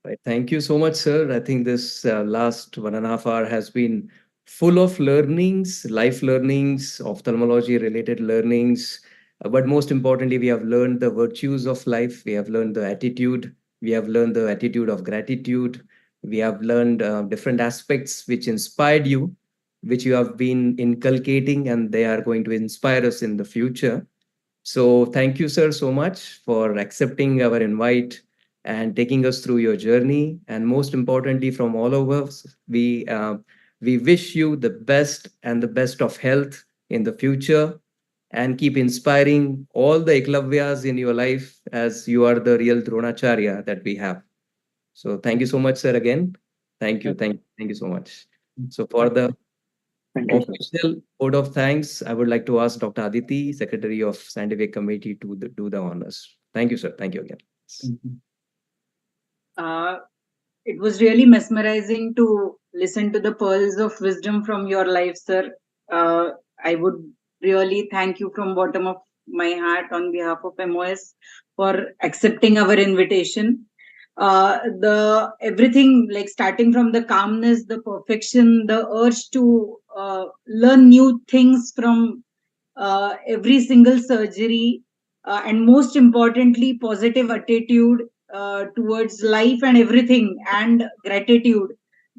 Right. Thank you so much, sir. I think this last 1.5 hours has been full of learnings, life learnings, ophthalmology related learnings. But most importantly, we have learned the virtues of life. We have learned the attitude. We have learned the attitude of gratitude. We have learned different aspects which inspired you, which you have been inculcating, and they are going to inspire us in the future. So, thank you, sir, so much for accepting our invite and taking us through your journey. And most importantly, from all of us, we wish you the best and the best of health in the future, and keep inspiring all the Eklavyas in your life as you are the real Dronacharya that we have. So, thank you so much, sir. Again, thank you so much. So, for the Thank you, sir. official vote of thanks, I would like to ask Dr. Aditi, Secretary of Scientific Committee, to do the honors. Thank you, sir. Thank you again. Uh, it was really mesmerizing to listen to the pearls of wisdom from your life, sir. I would really thank you from bottom of my heart on behalf of MOS for accepting our invitation. The everything, like starting from the calmness, the perfection, the urge to learn new things from every single surgery, and most importantly, positive attitude towards life and everything, and gratitude.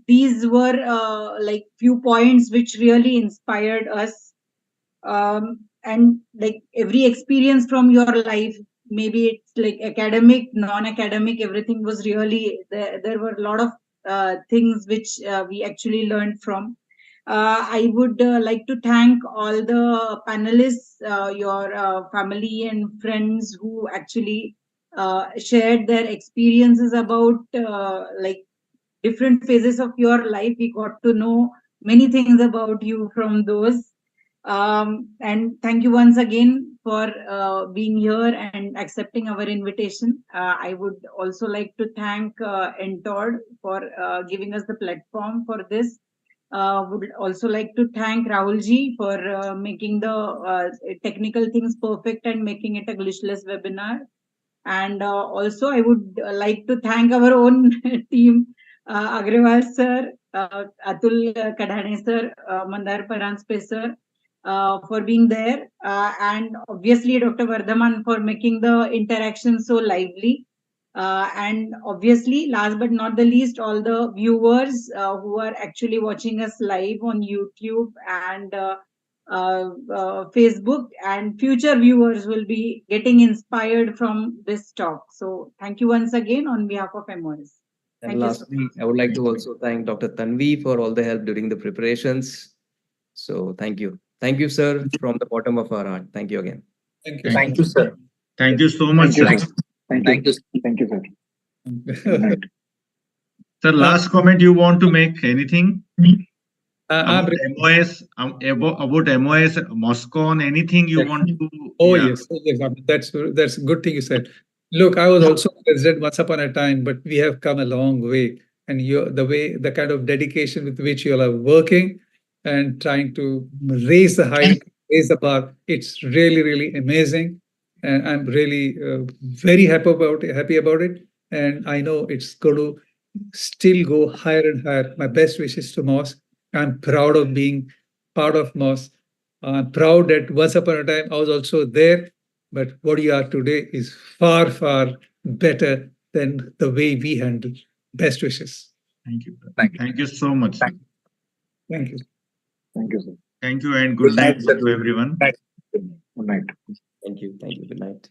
These were like few points which really inspired us. And like every experience from your life, maybe it's like academic, non-academic, everything was really there were a lot of things which we actually learned from. I would like to thank all the panelists, your family and friends who actually shared their experiences about like different phases of your life. We got to know many things about you from those. And thank you once again for being here and accepting our invitation. I would also like to thank Entod for giving us the platform for this. Would also like to thank Rahulji for making the technical things perfect and making it a glitchless webinar. And also, I would like to thank our own team, Agrawal sir, Atul Kadhane sir, Mandar Paranspe sir, for being there. And obviously, Dr. Vardhaman for making the interaction so lively. And obviously, last but not the least, all the viewers who are actually watching us live on YouTube and Facebook, and future viewers will be getting inspired from this talk. So thank you once again on behalf of MOS. And Thank you, sir. lastly, I would like to also thank Dr. Tanvi for all the help during the preparations. So thank you. Thank you, sir, from the bottom of our heart. Thank you again. Thank you. thank, you, sir. thank you so much, Thank you, sir. sir. Thank Thank you. you. Thank you, sir. Good night. Sir, last comment you want to make? Anything I'm about MOS, about MOS, Moscow, on anything you want to? Oh Yeah. yes, yes, that's a good thing you said. Look, I was also president once upon a time, but we have come a long way. And the kind of dedication with which you all are working and trying to raise the high raise the bar. It's really, really amazing. And I'm really very happy about it. And I know it's going to still go higher and higher. My best wishes to MOS. I'm proud of being part of MOS. I'm proud that once upon a time I was also there, but what you are today is far, far better than the way we handle. Best wishes. Thank you. Thank you. Thank you so much, sir. Thank you. Thank you, sir. Thank you and Good good night, night sir. to everyone. Night. Good night. Thank you. Thank you. Good night.